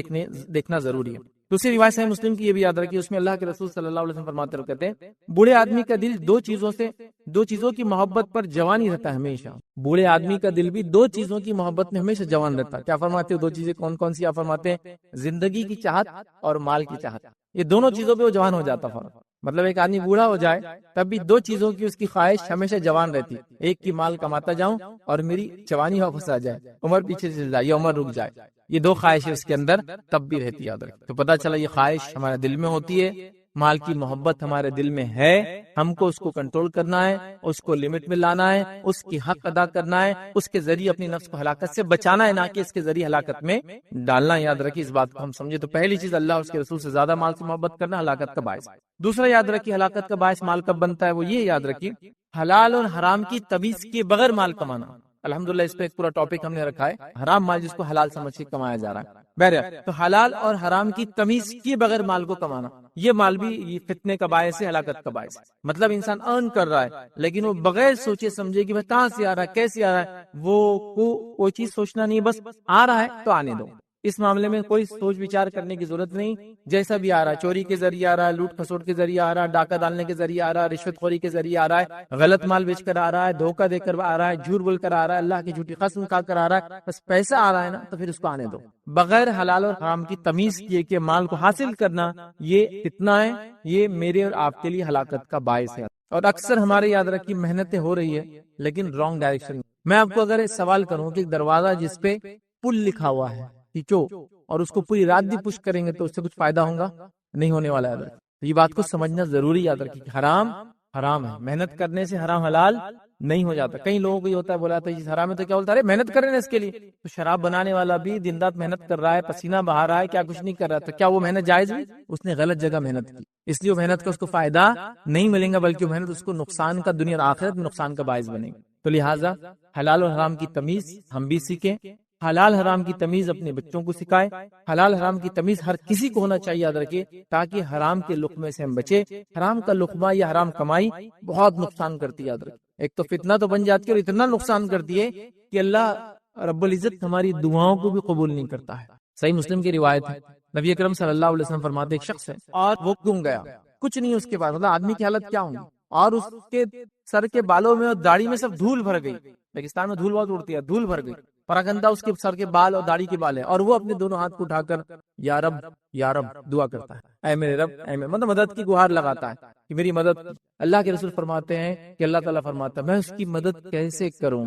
دیکھنا ضروری ہے۔ دوسری روایت صحیح مسلم کی یہ بھی یاد رکھیے، اس میں اللہ کے رسول صلی اللہ علیہ وسلم فرماتے ہیں، کہتے ہیں بوڑھے آدمی کا دل دو چیزوں کی محبت پر جوانی رہتا ہے ہمیشہ۔ بوڑھے آدمی کا دل بھی دو چیزوں کی محبت میں ہمیشہ جوان رہتا ہے۔ کیا فرماتے ہیں؟ دو چیزیں کون کون سی؟ آپ فرماتے ہیں زندگی کی چاہت اور مال کی چاہت، یہ دونوں چیزوں پہ وہ جوان ہو جاتا فوراً۔ مطلب ایک آدمی بوڑھا ہو جائے تب بھی دو چیزوں کی اس کی خواہش ہمیشہ جوان رہتی، ایک کی مال کماتا جاؤں اور میری جوانی واپس آ جائے، عمر پیچھے چل جائے یا عمر رک جائے، یہ دو خواہشیں اس کے اندر تب بھی رہتی، یاد رکھیں۔ تو پتہ چلا یہ خواہش ہمارے دل میں ہوتی ہے، مال کی محبت ہمارے دل میں ہے، ہم کو اس کو کنٹرول کرنا ہے، اس کو لمٹ میں لانا ہے، اس کی حق ادا کرنا ہے، اس کے ذریعے اپنی نفس کو ہلاکت سے بچانا ہے، نہ کہ اس کے ذریعے ہلاکت میں ڈالنا ہے۔ یاد رکھیے اس بات کو ہم سمجھے تو پہلی چیز اللہ اور اس کے رسول سے زیادہ مال سے محبت کرنا ہلاکت کا باعث ہے۔ دوسرا یاد رکھیے ہلاکت کا باعث مال کب بنتا ہے، وہ یہ یاد رکھیے حلال اور حرام کی تمیز کیے بغیر مال کمانا۔ الحمدللہ اس پہ ایک پورا ٹاپک ہم نے رکھا ہے، حرام مال جس کو حلال سمجھ کے کمایا جا رہا ہے۔ بہرحال تو حلال اور حرام کی تمیز کیے بغیر مال کو کمانا، یہ مال بھی یہ فتنے کا باعث ہے، ہلاکت کا باعث ہے۔ مطلب انسان ارن کر رہا ہے لیکن وہ بغیر سوچے سمجھے کہ کہاں سے آ رہا ہے، کیسے آ رہا ہے، وہ کوئی چیز سوچنا نہیں، بس آ رہا ہے تو آنے دو۔ اس معاملے میں کوئی سوچ وچار کرنے کی ضرورت نہیں، جیسا بھی آ رہا ہے، چوری کے ذریعے آ رہا ہے، لوٹ کھسوٹ کے ذریعے آ رہا ہے، ڈاکہ ڈالنے کے ذریعے آ رہا ہے، رشوت خوری کے ذریعے آ رہا ہے، غلط مال بیچ کر آ رہا ہے، دھوکہ دے کر آ رہا ہے، جھوٹ بول کر آ رہا ہے، اللہ کی جھوٹی قسم کھا کر آ رہا ہے، بس پیسہ آ رہا ہے نا تو پھر اس کو آنے دو۔ بغیر حلال اور حرام کی تمیز کیے کہ مال کو حاصل کرنا یہ فتنہ ہے، یہ میرے اور آپ کے لیے ہلاکت کا باعث ہے۔ اور اکثر ہمارے یاد رکھیے محنتیں ہو رہی ہے لیکن رانگ ڈائریکشن میں۔ میں آپ کو اگر سوال کروں کہ ایک دروازہ جس پہ پل لکھا ہوا ہے ٹھیک اور اس کو پوری رات بھی پش کریں گے تو اس سے کچھ فائدہ ہوگا نہیں ہونے والا ہے۔ تو یہ بات کو سمجھنا ضروری، یاد رکھیے کہ حرام حرام ہے، محنت کرنے سے حرام حلال نہیں ہو جاتا۔ کئی لوگوں کو یہ ہوتا ہے بولا تھا یہ حرام ہے تو کیا بولتا ہے محنت کر رہے ہیں اس کے لیے، تو شراب بنانے والا بھی دن رات محنت کر رہا ہے، پسینہ بہا رہا ہے، کیا کچھ نہیں کر رہا، تو کیا وہ محنت جائز ہوئی؟ اس نے غلط جگہ محنت کی، اس لیے وہ محنت کا اس کو فائدہ نہیں ملے گا بلکہ وہ محنت اس کو نقصان کا دنیا اور آخرت میں نقصان کا باعث بنے گی۔ تو لہٰذا حلال اور حرام کی تمیز ہم بھی سیکھیں، حلال حرام کی تمیز اپنے بچوں کو سکھائے، حلال حرام کی تمیز ہر کسی کو ہونا چاہیے، یاد رکھیے، تاکہ حرام کے لقمے سے ہم بچے۔ حرام کا لقمہ یا حرام کمائی بہت نقصان کرتی ہے، یاد رکھیے۔ ایک تو فتنہ تو بن جاتی ہے اور اتنا نقصان کرتی ہے کہ اللہ رب العزت ہماری دعاؤں کو بھی قبول نہیں کرتا ہے۔ صحیح مسلم کی روایت ہے، نبی اکرم صلی اللہ علیہ وسلم فرماتے ایک شخص ہے اور وہ گم گیا، کچھ نہیں اس کے پاس، مطلب آدمی کی حالت کیا ہوگی، اور اس کے سر کے بالوں میں اور داڑھی میں سب دھول بھر گئی، پاکستان میں دھول بہت اڑتی ہے، دھول بھر گئی، پراگندہ اس کے سر کے بال اور داڑھی کے بال ہے، اور وہ اپنے دونوں ہاتھ کو اٹھا کر یا رب یا رب دعا کرتا ہے، اے میرے رب اے میرے، مطلب مدد کی گہار لگاتا ہے کہ میری مدد۔ اللہ کے رسول فرماتے ہیں کہ اللہ تعالیٰ فرماتا ہے میں اس کی مدد کیسے کروں،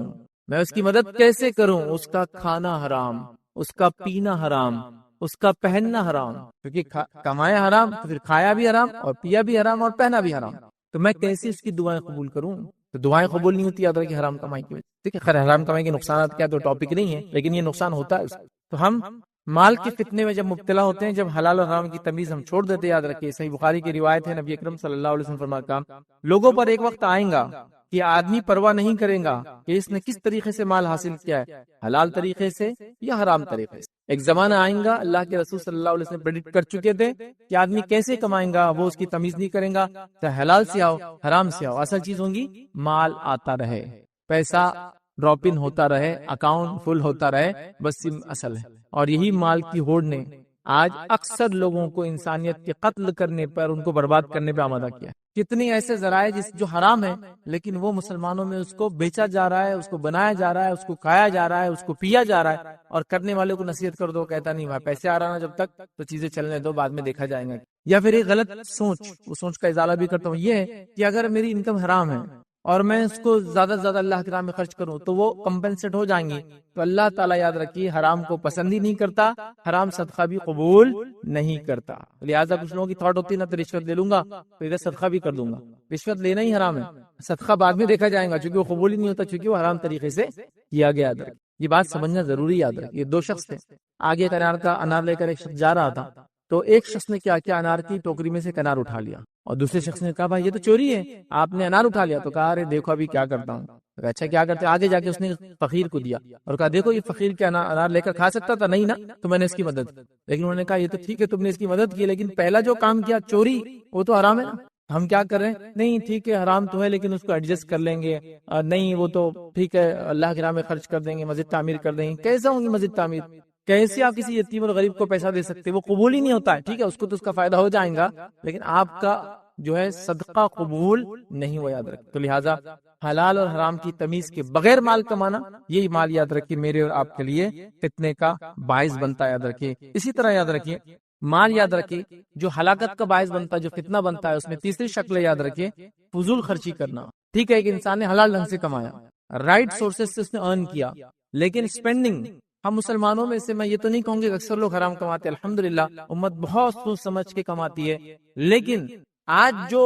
میں اس کی مدد کیسے کروں، اس کا کھانا حرام، اس کا پینا حرام، اس کا پہننا حرام، کیونکہ کمایا حرام تو پھر کھایا بھی حرام اور پیا بھی حرام اور پہنا بھی حرام، تو میں کیسے اس کی دعائیں قبول کروں؟ تو دعائیں قبول نہیں ہوتی یاد رکھیں حرام کمائی کی وجہ سے، ٹھیک ہے، خیر حرام کمائی کے نقصانات کیا تو ٹاپک نہیں ہے، لیکن یہ نقصان ہوتا ہے اس کا۔ تو ہم مال کے فتنے میں جب مبتلا ہوتے ہیں، جب حلال اور حرام کی تمیز ہم چھوڑ دیتے، یاد رکھیے صحیح بخاری کی روایت ہے، نبی اکرم صلی اللہ علیہ وسلم فرماتا لوگوں پر ایک وقت آئیں گا کہ آدمی پرواہ نہیں کرے گا کہ اس نے کس طریقے سے مال حاصل کیا ہے، حلال طریقے سے یا حرام طریقے سے۔ ایک زمانہ آئیں گا، اللہ کے رسول صلی اللہ علیہ وسلم پریڈکٹ کر چکے تھے کہ آدمی کیسے کمائیں گا، وہ اس کی تمیز نہیں کرے گا، چاہے حلال سے آؤ حرام سے آؤ، اصل چیز ہوں گی مال آتا رہے، پیسہ ڈراپ ان ہوتا رہے، اکاؤنٹ فل ہوتا رہے، بس یہ اصل ہے۔ اور یہی مال کی ہوڑ نے آج اکثر لوگوں کو انسانیت کے قتل کرنے پر، ان کو برباد کرنے پہ آمادہ کیا ہے۔ کتنی ایسے ذرائع جو حرام ہے لیکن وہ مسلمانوں میں اس کو بیچا جا رہا ہے، اس کو بنایا جا رہا ہے، اس کو کھایا جا رہا ہے، اس کو پیا جا رہا ہے، اور کرنے والے کو نصیحت کر دو کہتا نہیں بھائی پیسے آ رہا نا جب تک تو چیزیں چلنے دو، بعد میں دیکھا جائے گا۔ یا پھر ایک غلط سوچ، وہ سوچ کا ازالہ بھی کرتا ہوں، یہ ہے کہ اگر میری انکم حرام ہے اور میں اس کو زیادہ سے زیادہ اللہ کے راہ میں خرچ کروں تو وہ کمپنسیٹ ہو جائیں گی، تو اللہ تعالیٰ یاد رکھیے حرام کو پسند ہی نہیں کرتا، حرام صدقہ بھی قبول نہیں کرتا۔ لہٰذا کچھ لوگوں کی تھاٹ ہوتی ہے نا تو رشوت لے لوں گا تو ادھر صدقہ بھی کر دوں گا، رشوت لینا ہی حرام ہے، صدقہ بعد میں دیکھا جائے گا چونکہ وہ قبول ہی نہیں ہوتا، چونکہ وہ حرام طریقے سے کیا گیا۔ یہ بات سمجھنا ضروری، یاد رکھیے۔ یہ دو شخص تھے، آگے ایک انار لے کر ایک شخص جا رہا تھا، تو ایک شخص نے کیا کیا، انار کی ٹوکری میں سے ایک انار اٹھا لیا، اور دوسرے شخص نے کہا بھائی یہ تو چوری ہے، آپ نے انار اٹھا لیا، تو کہا ارے دیکھو ابھی کیا کرتا ہوں۔ اچھا کیا کرتے؟ آگے جا کے اس نے فقیر کو دیا اور کہا دیکھو یہ فقیر کیا انار لے کر کھا سکتا تھا، نہیں نا، تو میں نے اس کی مدد کی۔ لیکن انہوں نے کہا یہ تو ٹھیک ہے تم نے اس کی مدد کی، لیکن پہلا جو کام کیا چوری، وہ تو حرام ہے نا۔ ہم کیا کر رہے ہیں؟ نہیں ٹھیک ہے حرام تو ہے لیکن اس کو ایڈجسٹ کر لیں گے، نہیں وہ تو ٹھیک ہے اللہ کے راہ میں خرچ کر دیں گے، مسجد تعمیر کر دیں گے۔ کیسا ہوں گی مسجد تعمیر؟ کیسے آپ کسی یتیم اور غریب کو پیسہ دے سکتے؟ وہ قبول ہی نہیں ہوتا ہے، ٹھیک ہے اس کو تو اس کا فائدہ ہو جائے گا لیکن آپ کا جو ہے صدقہ قبول نہیں ہوا، یاد رکھ۔ تو لہٰذا حلال اور حرام کی تمیز کے بغیر مال کمانا، یہی مال یاد رکھیے میرے اور آپ کے لیے فتنے کا باعث بنتا ہے، یاد رکھیے۔ اسی طرح یاد رکھیے مال یاد رکھیے جو ہلاکت کا باعث بنتا ہے، جو فتنہ بنتا ہے، اس میں تیسری شکل یاد رکھیے فضول خرچی کرنا۔ ٹھیک ہے ایک انسان نے حلال ڈھنگ سے کمایا، رائٹ سورسز سے اس نے ارن کیا، لیکن اسپینڈنگ، ہم مسلمانوں میں سے میں یہ تو نہیں کہوں گے کہ اکثر لوگ حرام کماتے ہیں، الحمدللہ امت بہت سوچ سمجھ کے کماتی ہے، لیکن آج جو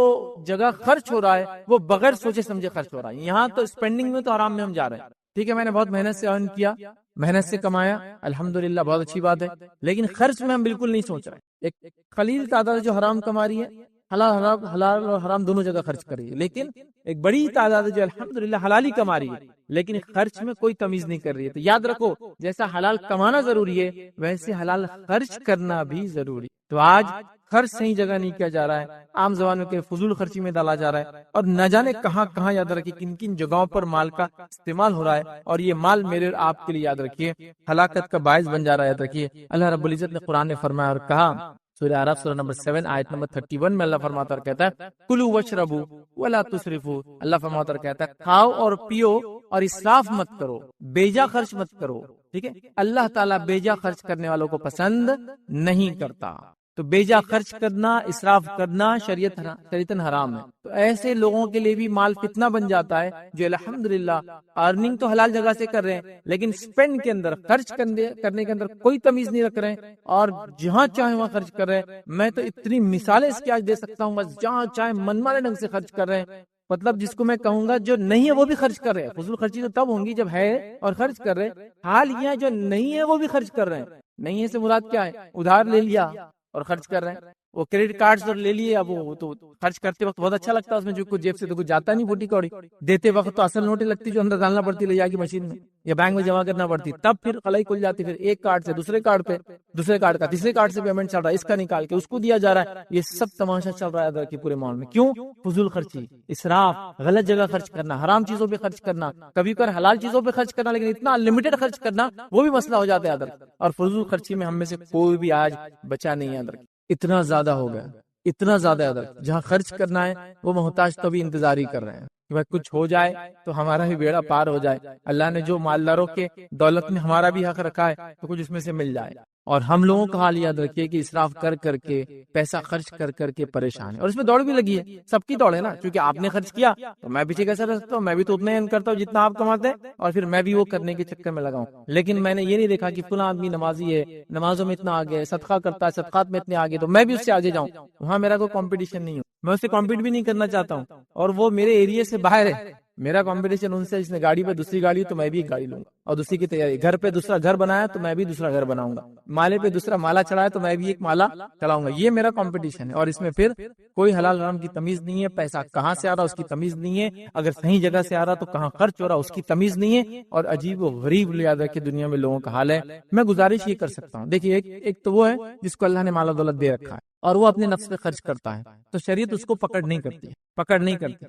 جگہ خرچ ہو رہا ہے وہ بغیر سوچے سمجھے خرچ ہو رہا ہے۔ یہاں تو اسپینڈنگ میں تو حرام میں ہم جا رہے ہیں، ٹھیک ہے میں نے بہت محنت سے ارن کیا، محنت سے کمایا، الحمدللہ بہت اچھی بات ہے، لیکن خرچ میں ہم بالکل نہیں سوچ رہے۔ ایک قلیل تعداد جو حرام کما رہی ہے، حلال اور حرام دونوں جگہ خرچ کر رہی ہے، لیکن ایک بڑی تعداد جو الحمدللہ حلالی کما رہی ہے لیکن خرچ میں کوئی تمیز نہیں کر رہی ہے۔ تو یاد رکھو جیسا حلال کمانا ضروری ہے ویسے حلال خرچ کرنا بھی ضروری۔ تو آج خرچ صحیح جگہ نہیں کیا جا رہا ہے، عام زبان میں فضول خرچی میں ڈالا جا رہا ہے، اور نہ جانے کہاں کہاں یاد رکھیے کن کن جگہوں پر مال کا استعمال ہو رہا ہے، اور یہ مال میرے اور آپ کے لیے یاد رکھیے ہلاکت کا باعث بن جا رہا ہے۔ یاد رکھیے اللہ رب العزت نے قرآن میں فرمایا اور کہا، سورہ اعراف سورہ نمبر 7 آیت نمبر 31 میں اللہ فرماتا اور کہتا ہے کلوا واشربوا ولا تسرفوا، اللہ فرماتا اور کہتا ہے کھاؤ اور پیو اور اسراف مت کرو، بیجا خرچ مت کرو، ٹھیک ہے اللہ تعالیٰ بیجا خرچ کرنے والوں کو پسند نہیں کرتا۔ تو بیجا خرچ کرنا، اسراف کرنا شریعتاً حرام ہے۔ تو ایسے لوگوں کے لیے بھی مال فتنہ بن جاتا ہے جو الحمدللہ ارننگ تو حلال جگہ سے کر رہے ہیں لیکن اسپینڈ کے اندر، خرچ کرنے کے اندر کوئی تمیز نہیں رکھ رہے ہیں، اور جہاں چاہے وہاں خرچ کر رہے ہیں۔ میں تو اتنی مثالیں اس کی آج دے سکتا ہوں، بس جہاں چاہے من مانے ڈھنگ سے خرچ کر رہے ہیں، مطلب جس کو میں کہوں گا جو نہیں ہے وہ بھی خرچ کر رہے ہیں۔ فضول خرچی تو تب ہوں گی جب ہے اور خرچ کر رہے ہیں، حال یہ ہے جو نہیں ہے وہ بھی خرچ کر رہے ہیں۔ نہیں ہے سے مراد کیا ہے؟ ادھار لے لیا اور خرچ کر رہے ہیں، وہ کریڈٹ کارڈ پر لے لیے، اب وہ تو خرچ کرتے وقت بہت اچھا لگتا ہے، اس میں جو کچھ جیب سے تو کچھ جاتا نہیں، پھوٹی کوڑی، دیتے وقت تو اصل نوٹیں لگتی جو اندر ڈالنا پڑتی لے جا کے مشین میں یا بینک میں جمع کرنا پڑتی، تب پھر خلائی کھل جاتی، پھر ایک کارڈ سے دوسرے کارڈ پہ، دوسرے کارڈ کا تیسرے کارڈ سے پیمنٹ چل رہا ہے، اس کا نکال کے اس کو دیا جا رہا ہے، یہ سب تماشا چل رہا ہے ادھر کے پورے ماحول میں۔ کیوں؟ فضول خرچی، اسراف، غلط جگہ خرچ کرنا، حرام چیزوں پہ خرچ کرنا، کبھی کبھار حلال چیزوں پہ خرچ کرنا، لیکن اتنا انلمیٹڈ خرچ کرنا وہ بھی مسئلہ ہو جاتا ہے ادھر۔ اور فضول خرچی میں ہم میں سے کوئی بھی آج بچا نہیں ہے ادھر، اتنا زیادہ ہو گیا، اتنا زیادہ ادھر جہاں خرچ کرنا ہے وہ محتاج تو بھی انتظار ہی کر رہے ہیں کہ بھائی کچھ ہو جائے تو ہمارا بھی بیڑا پار ہو جائے، اللہ نے جو مالداروں کے دولت میں ہمارا بھی حق رکھا ہے تو کچھ اس میں سے مل جائے۔ اور ہم لوگوں کا حال یاد رکھیے کہ اسراف کر کر کے، پیسہ خرچ کر کر کے پریشان ہے، اور اس میں دوڑ بھی لگی ہے، سب کی دوڑ ہے نا، کیونکہ آپ نے خرچ کیا تو میں پیچھے کیسے رہ سکتا ہوں، میں بھی تو اتنا ہی کرتا ہوں جتنا آپ کماتے ہیں، اور پھر میں بھی وہ کرنے کے چکر میں لگاؤں۔ لیکن میں نے یہ نہیں دیکھا کہ فلاں آدمی نمازی ہے، نمازوں میں اتنا آگے ہے، صدقہ کرتا ہے، صدقات میں اتنے آگے، تو میں بھی اس سے آگے جاؤں، وہاں میرا کوئی کمپٹیشن نہیں ہو، میں اس سے کمپیٹ بھی نہیں کرنا چاہتا ہوں، اور وہ میرے ایریا سے باہر ہے، میرا کمپٹیشن ان سے، جس نے گاڑی پہ دوسری گاڑی تو میں بھی ایک گاڑی لوں گا اور دوسری کی تیاری، گھر پہ دوسرا گھر بنایا تو میں بھی دوسرا گھر بناؤں گا، مالے پہ دوسرا مالا چڑھایا تو میں بھی ایک مالا چلاؤں گا، یہ میرا کمپٹیشن ہے۔ اور اس میں پھر کوئی حلال حرام کی تمیز نہیں ہے، پیسہ کہاں سے آ رہا اس کی تمیز نہیں ہے، اگر صحیح جگہ سے آ رہا تو کہاں خرچ ہو رہا اس کی تمیز نہیں ہے، اور عجیب و غریب یاد رکھے دنیا میں لوگوں کا حال ہے۔ میں گزارش یہ کر سکتا ہوں، دیکھیے ایک تو وہ ہے جس کو اللہ نے مال و دولت دے رکھا ہے اور وہ اپنے نفس پہ خرچ کرتا ہے، تو شریعت اس کو پکڑ نہیں کرتی،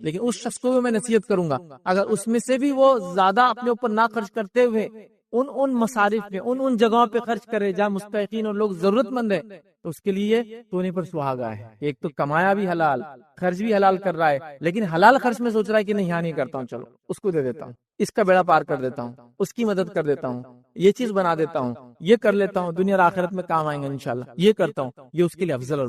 لیکن اس شخص کو بھی میں نصیحت کروں گا، اگر اس میں سے بھی وہ زیادہ اپنے اوپر نہ خرچ کرتے ہوئے ان مصارف میں ان جگہوں پہ خرچ کرے جہاں مستحقین اور لوگ ضرورت مند ہے، تو اس کے لیے سونے پر سہاگا ہے، ایک تو کمایا بھی حلال، خرچ بھی حلال کر رہا ہے، لیکن حلال خرچ میں سوچ رہا ہے کہ نہیں یہاں نہیں کرتا ہوں، چلو اس کو دے دیتا ہوں، اس کا بیڑا پار کر دیتا ہوں، اس کی مدد کر دیتا ہوں، یہ چیز بنا دیتا ہوں، یہ کر لیتا ہوں، دنیا اور آخرت میں کام آئیں گے انشاءاللہ، یہ کرتا ہوں، یہ اس کے لیے افضل اور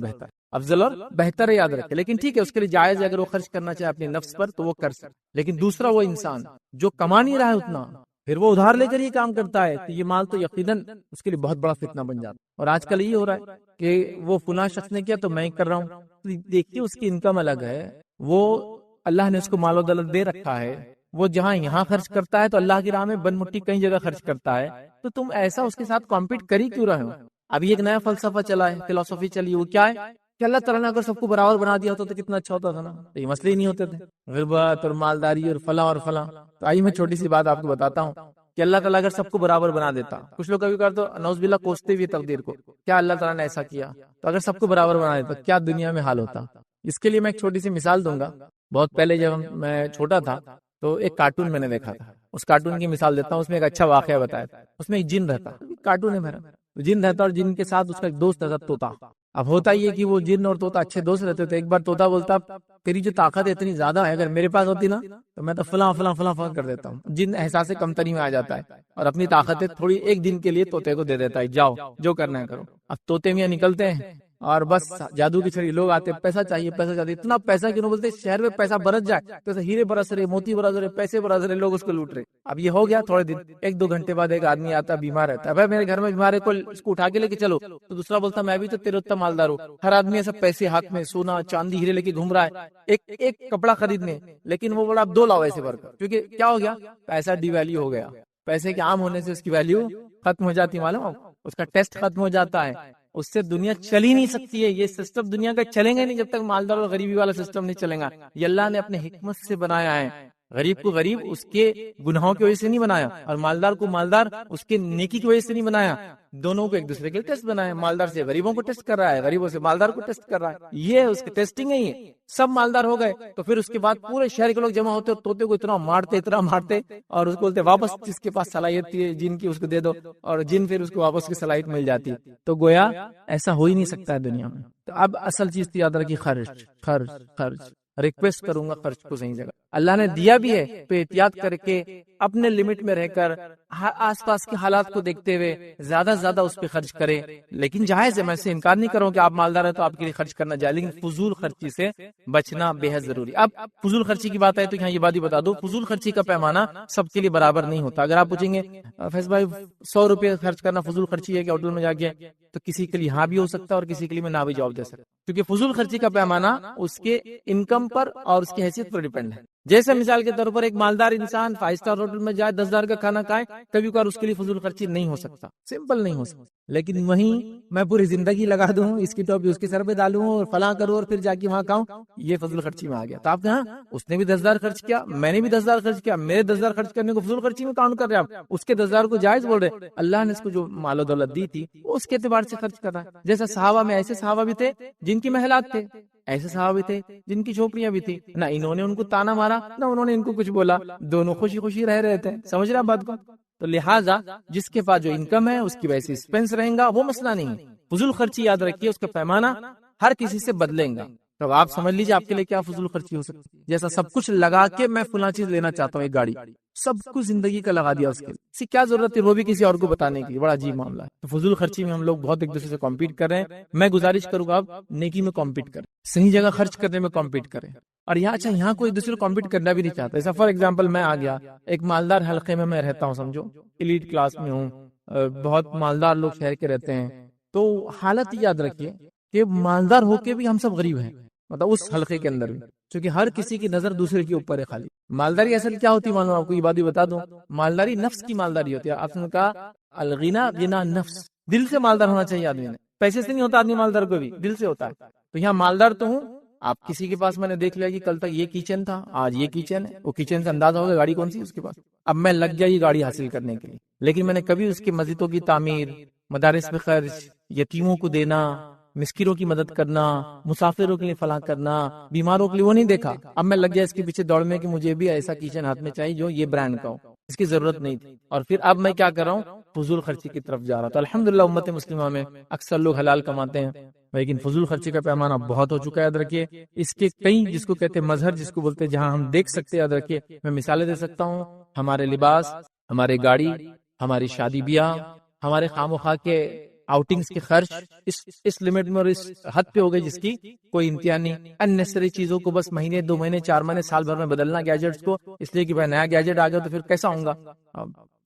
بہتر ہے، یاد رکھے۔ لیکن ٹھیک ہے، اس کے لیے جائز ہے، اگر وہ خرچ کرنا چاہے اپنے نفس پر تو وہ کر سکے، لیکن دوسرا وہ انسان جو کما نہیں رہا ہے اتنا، پھر وہ ادھار لے کر یہ کام کرتا ہے، تو یہ مال تو یقیناً اس کے لیے بہت بڑا فتنہ بن جاتا ہے۔ اور آج کل یہ ہو رہا ہے کہ وہ فلاں شخص نے کیا تو میں کر رہا ہوں، تو دیکھیے اس کی انکم الگ ہے، وہ اللہ نے اس کو مال و دولت دے رکھا ہے، وہ جہاں یہاں خرچ کرتا ہے تو اللہ کی راہ میں بن مٹی کئی جگہ خرچ کرتا ہے، تو تم ایسا اس کے ساتھ کمپیٹ کر ہی کیوں رہے ہو؟ ابھی ایک نیا فلسفہ چلا ہے، فلسفی چلی، وہ کیا ہے کہ اللہ تعالیٰ نے اگر سب کو برابر بنا دیا ہوتا تو کتنا اچھا ہوتا تھا نا، تو یہ مسئلے ہی نہیں ہوتے تھے، غربت اور مالداری اور فلاں۔ تو آئیے میں چھوٹی سی بات آپ کو بتاتا ہوں کہ اللہ تعالیٰ اگر سب کو برابر بنا دیتا، کچھ لوگ کبھی کبھار تو نعوذ باللہ کوستے ہوئے تقدیر کو، کیا اللہ تعالیٰ نے ایسا کیا، تو اگر سب کو برابر بنا دیتا کیا دنیا میں حال ہوتا؟ اس کے لیے میں ایک چھوٹی سی مثال دوں گا۔ بہت پہلے جب میں چھوٹا تھا تو ایک کارٹون میں نے دیکھا تھا، اس کارٹون کی مثال دیتا ہوں، اس میں ایک اچھا واقعہ بتایا تھا، اس میں ایک جن رہتا، کارٹون ہے میرا، جن رہتا اور جن کے ساتھ اس کا ایک دوست رہتا طوطا۔ اب ہوتا یہ کہ وہ جن اور طوطا اچھے دوست رہتے تھے، ایک بار طوطا بولتا تیری جو طاقت ہے اتنی زیادہ ہے، اگر میرے پاس ہوتی نا تو میں تو فلاں کر دیتا ہوں۔ جن احساس کمتری میں آ جاتا ہے اور اپنی طاقتیں تھوڑی ایک دن کے لیے طوطے کو دے دیتا ہے، جاؤ جو کرنا ہے کرو۔ اب طوطے میاں نکلتے ہیں اور بس جادو کی چھڑی، لوگ آتے پیسہ چاہیے، اتنا پیسہ کیوں بولتے شہر میں پیسہ برس جائے تو ہیرے برس رہے، موتی برس رہے، پیسے برس رہے، لوگ اس کو لوٹ رہے۔ اب یہ ہو گیا تھوڑے دن، ایک دو گھنٹے بعد ایک آدمی آتا بیمار رہتا ہے، بھائی میرے گھر میں بیمار ہے، کوئی اس کو اٹھا کے لے کے چلو، تو دوسرا بولتا میں بھی تو تیرے اتنا مالدار ہوں، ہر آدمی ایسا پیسے ہاتھ میں سونا چاندی ہیرے لے کے گھوم رہا ہے ایک کپڑا خریدنے، لیکن وہ بڑا 2 لاؤ ایسے بھر کر، کیونکہ کیا ہو گیا، پیسہ ڈی ویلیو ہو گیا، پیسے کے عام ہونے سے اس کی ویلیو ختم ہو جاتی، معلوم اس کا ٹیسٹ ختم ہو جاتا ہے، اس سے دنیا چل ہی نہیں سکتی ہے، یہ سسٹم دنیا کا چلیں گے نہیں جب تک مالدار اور غریبی والا سسٹم نہیں چلے گا۔ یہ اللہ نے اپنے حکمت سے بنایا ہے، غریب کو غریب اس کے گناہوں کی وجہ سے نہیں بنایا، اور مالدار کو مالدار اس کے نیکی کی وجہ سے نہیں بنایا، دونوں کو ایک دوسرے کے ٹیسٹ بنایا، مالدار سے غریبوں کو ٹیسٹ کر رہا ہے، غریبوں سے مالدار کو ٹیسٹ کر رہا ہے، یہ اس کی ٹیسٹنگ ہے۔ یہ سب مالدار ہو گئے تو پھر اس کے بعد پورے شہر کے لوگ جمع ہوتے اور طوطے کو اتنا مارتے اور اس کو بولتے واپس جس کے پاس صلاحیت ہے جن کی اس کو دے دو، اور جن پھر اس کو واپس کی صلاحیت مل جاتی، تو گویا ایسا ہو ہی نہیں سکتا ہے دنیا میں۔ تو اب اصل چیز یاد رکھیے، خرچ ریکویسٹ کروں گا خرچ کو صحیح جگہ، اللہ نے دیا بھی ہے تو احتیاط کر کے اپنے لمٹ میں رہ کر آس پاس کے حالات کو دیکھتے ہوئے زیادہ سے زیادہ اس پہ خرچ کرے، لیکن جائز ہے، میں سے انکار نہیں کروں کہ آپ مالدار ہیں تو آپ کے لیے خرچ کرنا جائز، لیکن فضول خرچی سے بچنا بے حد ضروری۔ اب فضول خرچی کی بات ہے تو یہاں یہ بات ہی بتا دو، فضول خرچی کا پیمانہ سب کے لیے برابر نہیں ہوتا۔ اگر آپ پوچھیں گے فیض بھائی 100 روپے خرچ کرنا فضول خرچی ہے کہ ہوٹل میں جا کے، تو کسی کے لیے ہاں بھی ہو سکتا ہے اور کسی کے لیے میں نہ بھی جواب دے سکتا، کیونکہ فضول خرچی کا پیمانہ اس کے انکم پر اور اس کی حیثیت پر ڈیپینڈ ہے۔ جیسے مثال کے طور پر ایک مالدار انسان 5 اسٹار ہوٹل میں جائے 10,000 کا کھانا کھائے، کبھی کبھار اس کے لیے فضول خرچی نہیں ہو سکتا، سمپل نہیں ہو سکتا. لیکن وہیں میں پوری زندگی لگا دوں، اس کی ٹوپی اس کے سر پہ ڈالوں اور فلاں کروں اور پھر جا کے وہاں کھاؤں، یہ فضول خرچی میں آ گیا. تو آپ کہاں اس نے بھی 10,000 خرچ کیا، میں نے بھی 10,000 خرچ کیا، میرے 10,000 خرچ کرنے کو فضول خرچی میں کاؤنٹ کر رہے آپ، اس کے 10,000 کو جائز بول رہے. اللہ نے اس کو جو مال و دولت دی تھی وہ اس کے اعتبار سے خرچ کر رہا ہے. جیسا صحابہ میں ایسے صحابہ بھی تھے جن کی محلات تھے، ایسے صحابہ بھی تھے جن کی جھوپڑیاں بھی تھی، نہ انہوں نے ان کو تانا مارا نہ انہوں نے ان کو کچھ بولا، دونوں خوشی خوشی رہ رہے تھے. سمجھ رہے بات کو؟ تو لہٰذا جس کے پاس جو انکم ہے اس کی ویسی ایکسپینس رہیں گا، وہ مسئلہ نہیں ہے. فضول خرچی یاد رکھیے، اس کا پیمانہ ہر کسی سے بدلیں گا. تو آپ سمجھ لیجیے آپ کے لیے کیا فضول خرچی ہو سکتی ہے. جیسا سب کچھ لگا کے میں فلاں چیز لینا چاہتا ہوں، ایک گاڑی، سب کچھ زندگی کا لگا دیا اس کے لیے، اس کی کیا ضرورت ہے وہ بھی کسی اور کو بتانے کی؟ بڑا عجیب معاملہ ہے. تو فضول خرچی میں ہم لوگ بہت ایک دوسرے سے کمپیٹ کر رہے ہیں. میں گزارش کروں گا آپ نیکی میں کمپیٹ کریں، صحیح جگہ خرچ کرنے میں کمپیٹ کریں. اور یہاں یہاں کوئی دوسرے کو کمپیٹ کرنا بھی نہیں چاہتا. ایسا فار ایگزامپل میں آ گیا ایک مالدار حلقے میں رہتا ہوں، سمجھو ایلیٹ کلاس میں ہوں، بہت مالدار لوگ شہر کے رہتے ہیں. تو حالت یاد رکھیے کہ مالدار ہو کے بھی ہم سب غریب ہیں، مطلب اس حلقے کے اندر بھی، کیونکہ ہر کسی کی نظر دوسرے کے اوپر ہے. خالی مالداری اصل کیا ہوتی ہے معلوم آپ کو؟ یہ بات بھی بتا دوں، مالداری نفس کی مالداری ہوتی ہے. آپ نے کہا الغنا غنا نفس، دل سے مالدار ہونا چاہیے آدمی نے. پیسے سے نہیں ہوتا آدمی مالدار، کو بھی دل سے ہوتا ہے. تو یہاں مالدار تو ہوں، آپ کسی کے پاس میں نے دیکھ لیا کہ کل تک یہ کچن تھا، آج یہ کچن ہے، وہ کچن سے اندازہ ہوگا گاڑی کون سی اس کے پاس. اب میں لگ گیا یہ گاڑی حاصل کرنے کے لیے، لیکن میں نے کبھی اس کی مسجدوں کی تعمیر، مدارس میں خرچ، یتیموں کو دینا، مسکینوں کی مدد کرنا، مسافروں کے لیے فلاح کرنا، بیماروں کے لیے، وہ نہیں دیکھا. اب میں لگ گیا اس کے پیچھے دوڑ میں کہ مجھے بھی ایسا کچن ہاتھ میں چاہیے جو یہ برانڈ کا ہو، اس کی ضرورت نہیں تھی. اور پھر اب میں کیا کر رہا ہوں؟ فضول خرچی کی طرف جا رہا. تو الحمدللہ امت مسلمہ میں اکثر لوگ حلال کماتے ہیں، لیکن فضول خرچی کا پیمانہ بہت ہو چکا ہے. یاد رکھیے اس کے کئی، جس کو کہتے ہیں مظہر، جس کو بولتے ہیں جہاں ہم دیکھ سکتے ہیں. یاد رکھیے میں مثالیں دے سکتا ہوں. ہمارے لباس، ہمارے گاڑی، ہماری شادی بیاہ، ہمارے خام و خواہ کے آؤٹنگز کے خرچ اس لمٹ میں اور اس حد پہ ہو گئے جس کی کوئی انتہا نہیں. اننیسری چیزوں کو بس مہینے 2 مہینے 4 مہینے سال بھر میں بدلنا، گیجٹس کو، اس لیے کہ بھائی نیا گیجٹ آ گیا تو پھر کیسا ہوں گا؟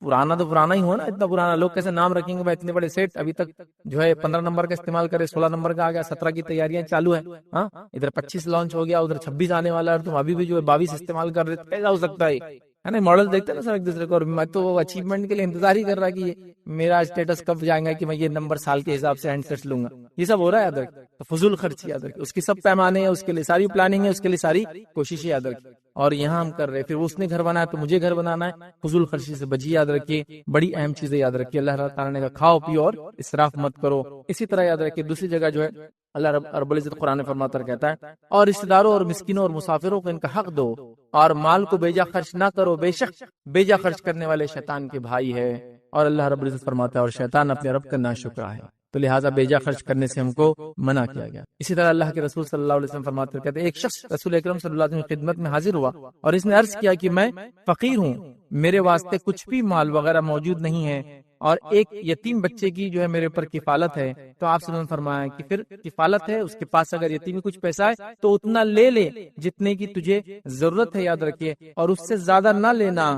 پرانا تو پرانا ہی ہو نا. اتنا پرانا لوگ کیسے نام رکھیں گے بھائی اتنے بڑے سیٹ ابھی تک جو ہے 15 نمبر کا استعمال کرے، 16 نمبر کا آ گیا، 17 کی تیاریاں چالو ہیں. ہاں ادھر 25 لانچ ہو گیا، ادھر 26 آنے والا ہے، تم ابھی بھی جو ہے 22 استعمال کر رہے، کیسا ہو سکتا ہے؟ نا ماڈل دیکھتے ہیں نا سر ایک دوسرے کو، اور میں تو اچیومنٹ کے لیے انتظار ہی کر رہا کہ یہ میرا اسٹیٹس کب جائے گا کہ میں یہ نمبر سال کے حساب سے ہینڈ سیٹس لوں گا. یہ سب ہو رہا ہے. یاد رکھ فضول خرچی یاد رکھ، اس کی سب پیمانے ہیں، اس کے لیے ساری پلاننگ ہے، اس کے لیے ساری کوششیں یاد رکھ. اور یہاں ہم کر رہے پھر اس نے گھر بنایا تو مجھے گھر بنانا ہے. فضول خرچی سے بچیے. یاد رکھیے بڑی اہم چیزیں یاد رکھیے. اللہ تعالیٰ نے کہا کھاؤ پیو اور اسراف مت کرو. اسی طرح یاد رکھیے دوسری جگہ جو ہے اللہ رب العزت قرآن فرماتا کہتا ہے اور رشتہ داروں اور مسکینوں اور مسافروں کو ان کا حق دو اور مال کو بیجا خرچ نہ کرو، بے شک بیجا خرچ کرنے والے شیطان کے بھائی ہے. اور اللہ رب العزت فرماتا ہے اور شیطان اپنے رب کا ناشکرا ہے، تو لہٰذا بیجا خرچ کرنے سے ہم کو منع کیا گیا. اسی طرح اللہ کے رسول صلی اللہ علیہ وسلم فرماتے کہتے ہیں ایک شخص رسول اکرم صلی اللہ علیہ وسلم کی خدمت میں حاضر ہوا اور اس نے عرض کیا کہ میں فقیر ہوں، میرے واسطے کچھ بھی مال وغیرہ موجود نہیں ہے اور ایک یتیم بچے کی جو ہے میرے اوپر کفالت ہے. تو آپ صلی اللہ علیہ وسلم فرمایا کہ پھر کفالت ہے، اس کے پاس اگر یتیم کچھ پیسہ ہے تو اتنا لے لے جتنے کی تجھے ضرورت ہے. یاد رکھیے اور اس سے زیادہ نہ لینا،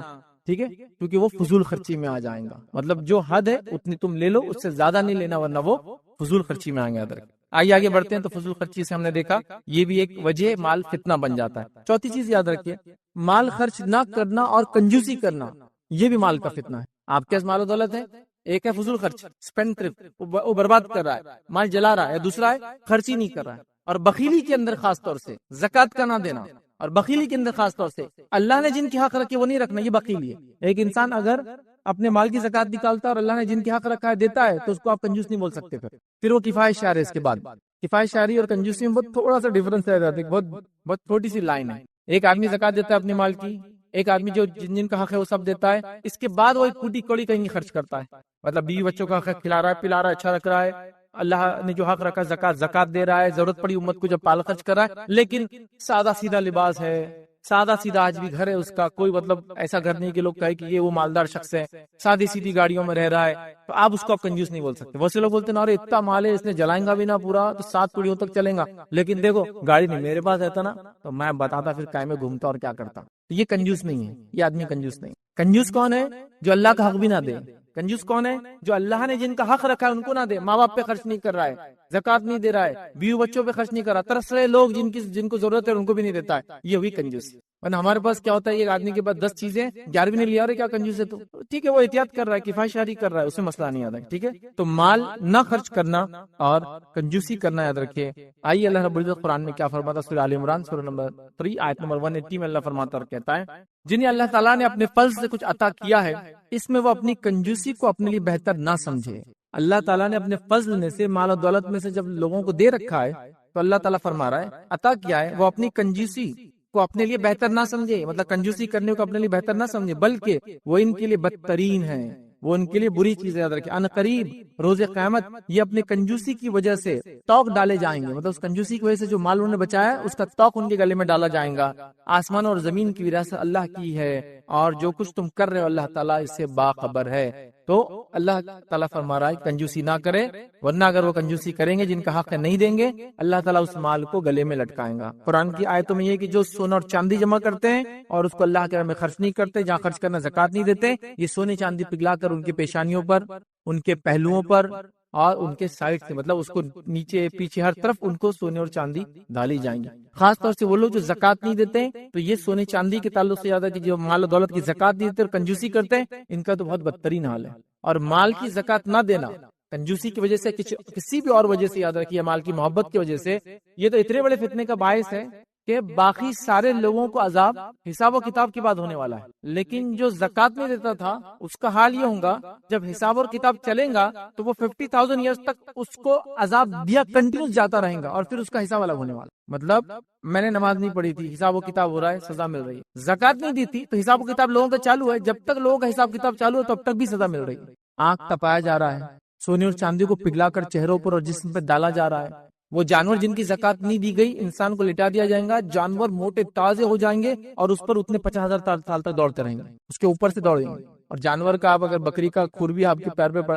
ٹھیک ہے، کیونکہ وہ فضول خرچی میں آ جائیں گا. مطلب جو حد ہے اتنی تم لے لو، اس سے زیادہ نہیں لینا ورنہ وہ فضول خرچی میں آئیں گے. یاد رکھیں. آئیے آگے بڑھتے ہیں. تو فضول خرچی سے ہم نے دیکھا یہ بھی ایک وجہ مال فتنہ بن جاتا ہے. چوتھی چیز یاد رکھیے مال خرچ نہ کرنا اور کنجوسی کرنا، یہ بھی مال کا فتنہ ہے. آپ کے پاس مال و دولت ہے، ایک ہے فضول خرچ، اسپینڈ ٹرپ، وہ برباد کر رہا ہے، مال جلا رہا ہے. دوسرا ہے خرچ ہی نہیں کر رہا ہے. اور بخیلی کے اندر خاص طور سے زکوٰۃ کا نہ دینا، اور بخیلی کے اندر خاص طور سے اللہ نے جن کے حق رکھے وہ نہیں رکھنا، یہ بخیلی ہے. ایک انسان اگر اپنے مال کی زکوٰۃ نکالتا ہے اور اللہ نے جن کے حق رکھا ہے دیتا ہے تو اس کو آپ کنجوس نہیں بول سکتے. پھر وہ کفایت شعر ہے. اس کے بعد کفایت شعری اور کنجوسی میں بہت تھوڑا سا ڈفرنس رہ جاتا ہے، بہت چھوٹی سی لائن ہے. ایک آدمی زکوٰۃ دیتا ہے اپنے مال کی، ایک آدمی جو جن کا حق ہے وہ سب دیتا ہے، اس کے بعد وہ ایک کوٹی کوڑی کہیں گے خرچ کرتا ہے. مطلب بیوی بچوں کا حق کھلا رہا ہے، پلا رہا ہے، اچھا رکھ رہا ہے، اللہ نے جو حق رکھا زکوٰۃ دے رہا ہے، ضرورت پڑی امت کو جب پال خرچ کر رہا ہے، لیکن سادہ سیدھا لباس ہے، سادہ سیدھا آج بھی گھر ہے اس کا، کوئی مطلب ایسا گھر نہیں کہ لوگ کہے کہ یہ وہ مالدار شخص ہے، سادی سیدھی گاڑیوں میں رہ رہا ہے، تو آپ اس کو آپ کنجوس نہیں بول سکتے. بہت سے لوگ بولتے ہیں ارے اتنا مال ہے اس نے جلائیں گا بھی نہ پورا تو 7 پیڑھیوں تک چلیں گا، لیکن دیکھو گاڑی نہیں، میرے پاس رہتا نا تو میں بتاتا پھر کائے میں گھومتا اور کیا کرتا. تو یہ کنجوس نہیں ہے، یہ آدمی کنجوس نہیں. کنجوس کون ہے؟ جو اللہ کا حق بھی نہ دے. کنجوس کون ہے؟ جو اللہ نے جن کا حق رکھا ہے ان کو نہ دے. ماں باپ پہ خرچ نہیں کر رہا ہے، زکوٰۃ نہیں دے رہا ہے، بیوی بچوں پہ خرچ نہیں کر رہا، ترس رہے لوگ جن کو ضرورت ہے ان کو بھی نہیں دیتا ہے، یہ ہوئی کنجوسی. ورنہ ہمارے پاس کیا ہوتا ہے، ایک آدمی کے پاس 10 چیزیں، 11ویں نہیں لیا، اور کیا کنجوس ہے تو ٹھیک ہے وہ احتیاط کر رہا ہے، کفایت کر رہا ہے، اسے مسئلہ نہیں آتا، ٹھیک ہے۔ تو مال نہ خرچ کرنا اور کنجوسی کرنا یاد رکھیے۔ آئیے اللہ رب العزت قرآن میں کیا فرماتا ہے، سورہ آل عمران سورہ نمبر 3 آیت نمبر 180 میں اللہ فرماتا اور کہتا ہے، جنہیں اللہ تعالیٰ نے اپنے فضل سے کچھ عطا کیا ہے، اس میں وہ اپنی کنجوسی کو اپنے لیے بہتر نہ سمجھے۔ اللہ تعالیٰ نے اپنے فضل میں سے، مال و دولت میں سے جب لوگوں کو دے رکھا ہے، تو اللہ تعالیٰ فرما رہا ہے، عطا کیا ہے، وہ اپنی کنجوسی کو اپنے لیے بہتر نہ سمجھے، مطلب کنجوسی کرنے کو اپنے لیے بہتر نہ سمجھے، بلکہ وہ ان کے لیے بدترین ہے، وہ ان کے لیے بری چیز ہے۔ یاد رکھیں، ان قریب روز قیامت یہ اپنے کنجوسی کی وجہ سے توق ڈالے جائیں گے، مطلب اس کنجوسی کی وجہ سے جو مال انہوں نے بچایا ہے، اس کا توق ان کے گلے میں ڈالا جائے گا۔ آسمان اور زمین کی وراثت اللہ کی ہے، اور جو کچھ تم کر رہے ہو اللہ تعالیٰ اس سے باخبر ہے۔ تو اللہ تعالیٰ فرما رہا ہے کنجوسی نہ کرے، ورنہ اگر وہ کنجوسی کریں گے، جن کا حق ہے نہیں دیں گے، اللہ تعالیٰ اس مال کو گلے میں لٹکائیں گا۔ قرآن کی آیتوں میں یہ کہ جو سونا اور چاندی جمع کرتے ہیں اور اس کو اللہ کے راہ میں خرچ نہیں کرتے، جہاں خرچ کرنا زکوٰۃ نہیں دیتے، یہ سونے چاندی پگھلا کر ان کی پیشانیوں پر، ان کے پہلوؤں پر اور ان کے سائڈ سے، مطلب اس کو نیچے پیچھے ہر طرف ان کو سونے اور چاندی ڈالی جائیں گی۔ خاص طور سے وہ لوگ جو زکوٰۃ نہیں دیتے، تو یہ سونے چاندی کے تعلق سے یاد ہے کہ جو مال و دولت کی زکوٰۃ نہیں دیتے اور کنجوسی کرتے ہیں، ان کا تو بہت بدترین حال ہے۔ اور مال کی زکوٰۃ نہ دینا کنجوسی کی وجہ سے، کسی بھی اور وجہ سے، یاد رکھیے مال کی محبت کی وجہ سے، یہ تو اتنے بڑے فتنے کا باعث ہے کہ باقی سارے لوگوں کو عذاب حساب و کتاب کے بعد ہونے والا ہے، لیکن جو زکوٰۃ نہیں دیتا تھا اس کا حال یہ ہوگا جب حساب اور کتاب چلیں گا تو وہ 50,000 ایئرز تک اس کو عذاب دیا کنٹینیوس جاتا رہے گا، اور پھر اس کا حساب الگ ہونے والا۔ مطلب میں نے نماز نہیں پڑھی تھی، حساب و کتاب ہو رہا ہے، سزا مل رہی ہے۔ زکوٰۃ نہیں دی تھی تو حساب و کتاب لوگوں کا چالو ہے، جب تک لوگوں کا حساب کتاب چالو ہے تب تک بھی سزا مل رہی ہے۔ آنکھ تپایا جا رہا ہے، سونے اور چاندی کو پگھلا کر چہروں پر اور جسم پہ ڈالا جا رہا ہے۔ وہ جانور جن کی زکوٰۃ نہیں دی گئی، انسان کو لٹا دیا جائے گا، جانور موٹے تازے ہو جائیں گے اور اس پر اتنے 50,000 سال تک دوڑتے رہیں گے، اس کے اوپر سے دوڑیں گے۔ اور جانور کا آپ اگر بکری کا کھر بھی آپ کے پیر پہ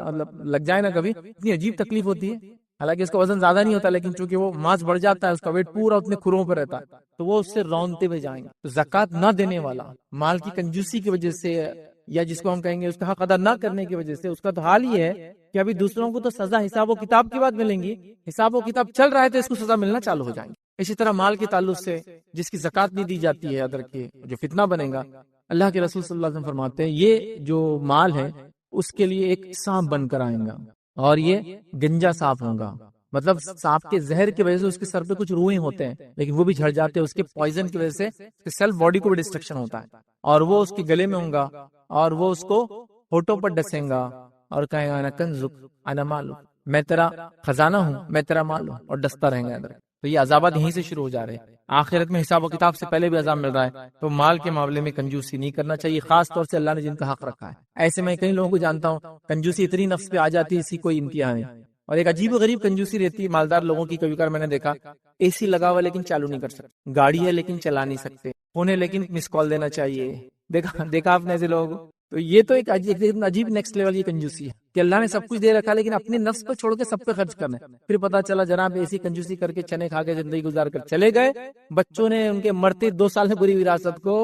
لگ جائے نا کبھی، اتنی عجیب تکلیف ہوتی ہے، حالانکہ اس کا وزن زیادہ نہیں ہوتا، لیکن چونکہ وہ ماس بڑھ جاتا ہے، اس کا ویٹ پورا اتنے کھروں پہ رہتا ہے، تو وہ اس سے رونتے ہوئے جائیں گے۔ تو زکوٰۃ نہ دینے والا مال کی کنجوسی کی وجہ سے، یا جس کو ہم کہیں گے اس کا حق ادا نہ کرنے کی وجہ سے، اس کا تو حال یہ ہے کہ ابھی دوسروں کو تو سزا حساب و کتاب کی بات ملیں گی، حساب و کتاب چل رہا ہے تو اس کو سزا ملنا چالو ہو جائیں گی۔ اسی طرح مال کے تعلق سے جس کی زکوٰۃ نہیں دی جاتی ہے، یاد رکھیے جو فتنہ بنے گا، اللہ کے رسول صلی اللہ علیہ وسلم فرماتے ہیں یہ جو مال ہے اس کے لیے ایک سانپ بن کر آئیں گا، اور یہ گنجا سانپ ہوگا، مطلب سانپ کے زہر کی وجہ سے اس کے سر پہ کچھ روئیں ہوتے ہیں لیکن وہ بھی جھڑ جاتے ہیں، اس کے پوائزن کی وجہ سے سیلف باڈی کو بھی ڈسٹرکشن ہوتا ہے، اور وہ اس کے گلے میں ہوں گا اور وہ اس کو ہونٹوں پر ڈسیں گا اور کہے گا انا کنزک انا مالک، میں تیرا خزانہ ہوں، میں تیرا مال ہوں، اور ڈستا رہیں گا ادھر۔ تو یہ عذابات یہیں سے شروع ہو جا رہے ہیں، آخرت میں حساب و کتاب سے پہلے بھی عذاب مل رہا ہے۔ تو مال کے معاملے میں کنجوسی نہیں کرنا چاہیے، خاص طور سے اللہ نے جن کا حق رکھا ہے۔ ایسے میں کئی لوگوں کو جانتا ہوں کنجوسی اتنی نفس پہ آ جاتی ہے، اسی کوئی امتحان ہے، اور ایک عجیب و غریب کنجوسی رہتی ہے مالدار لوگوں کی۔ کبھی کبھار میں نے دیکھا اے سی لگا ہوا لیکن چالو نہیں کر سکتے، گاڑی ہے لیکن چلا نہیں سکتے، فون ہے لیکن مس کال دینا چاہیے، دیکھا آپ نے ایسے لوگ؟ تو یہ تو ایک عجیب نیکسٹ لیول کی کنجوسی ہے کہ اللہ نے سب کچھ دے رکھا لیکن اپنے نفس کو چھوڑ کے سب پہ خرچ کرنا ہے۔ پھر پتا چلا جناب ایسی کنجوسی کر کے چنے کھا کے زندگی گزار کر چلے گئے، بچوں نے ان کے مرتے 2 سال میں پوری وراثت کو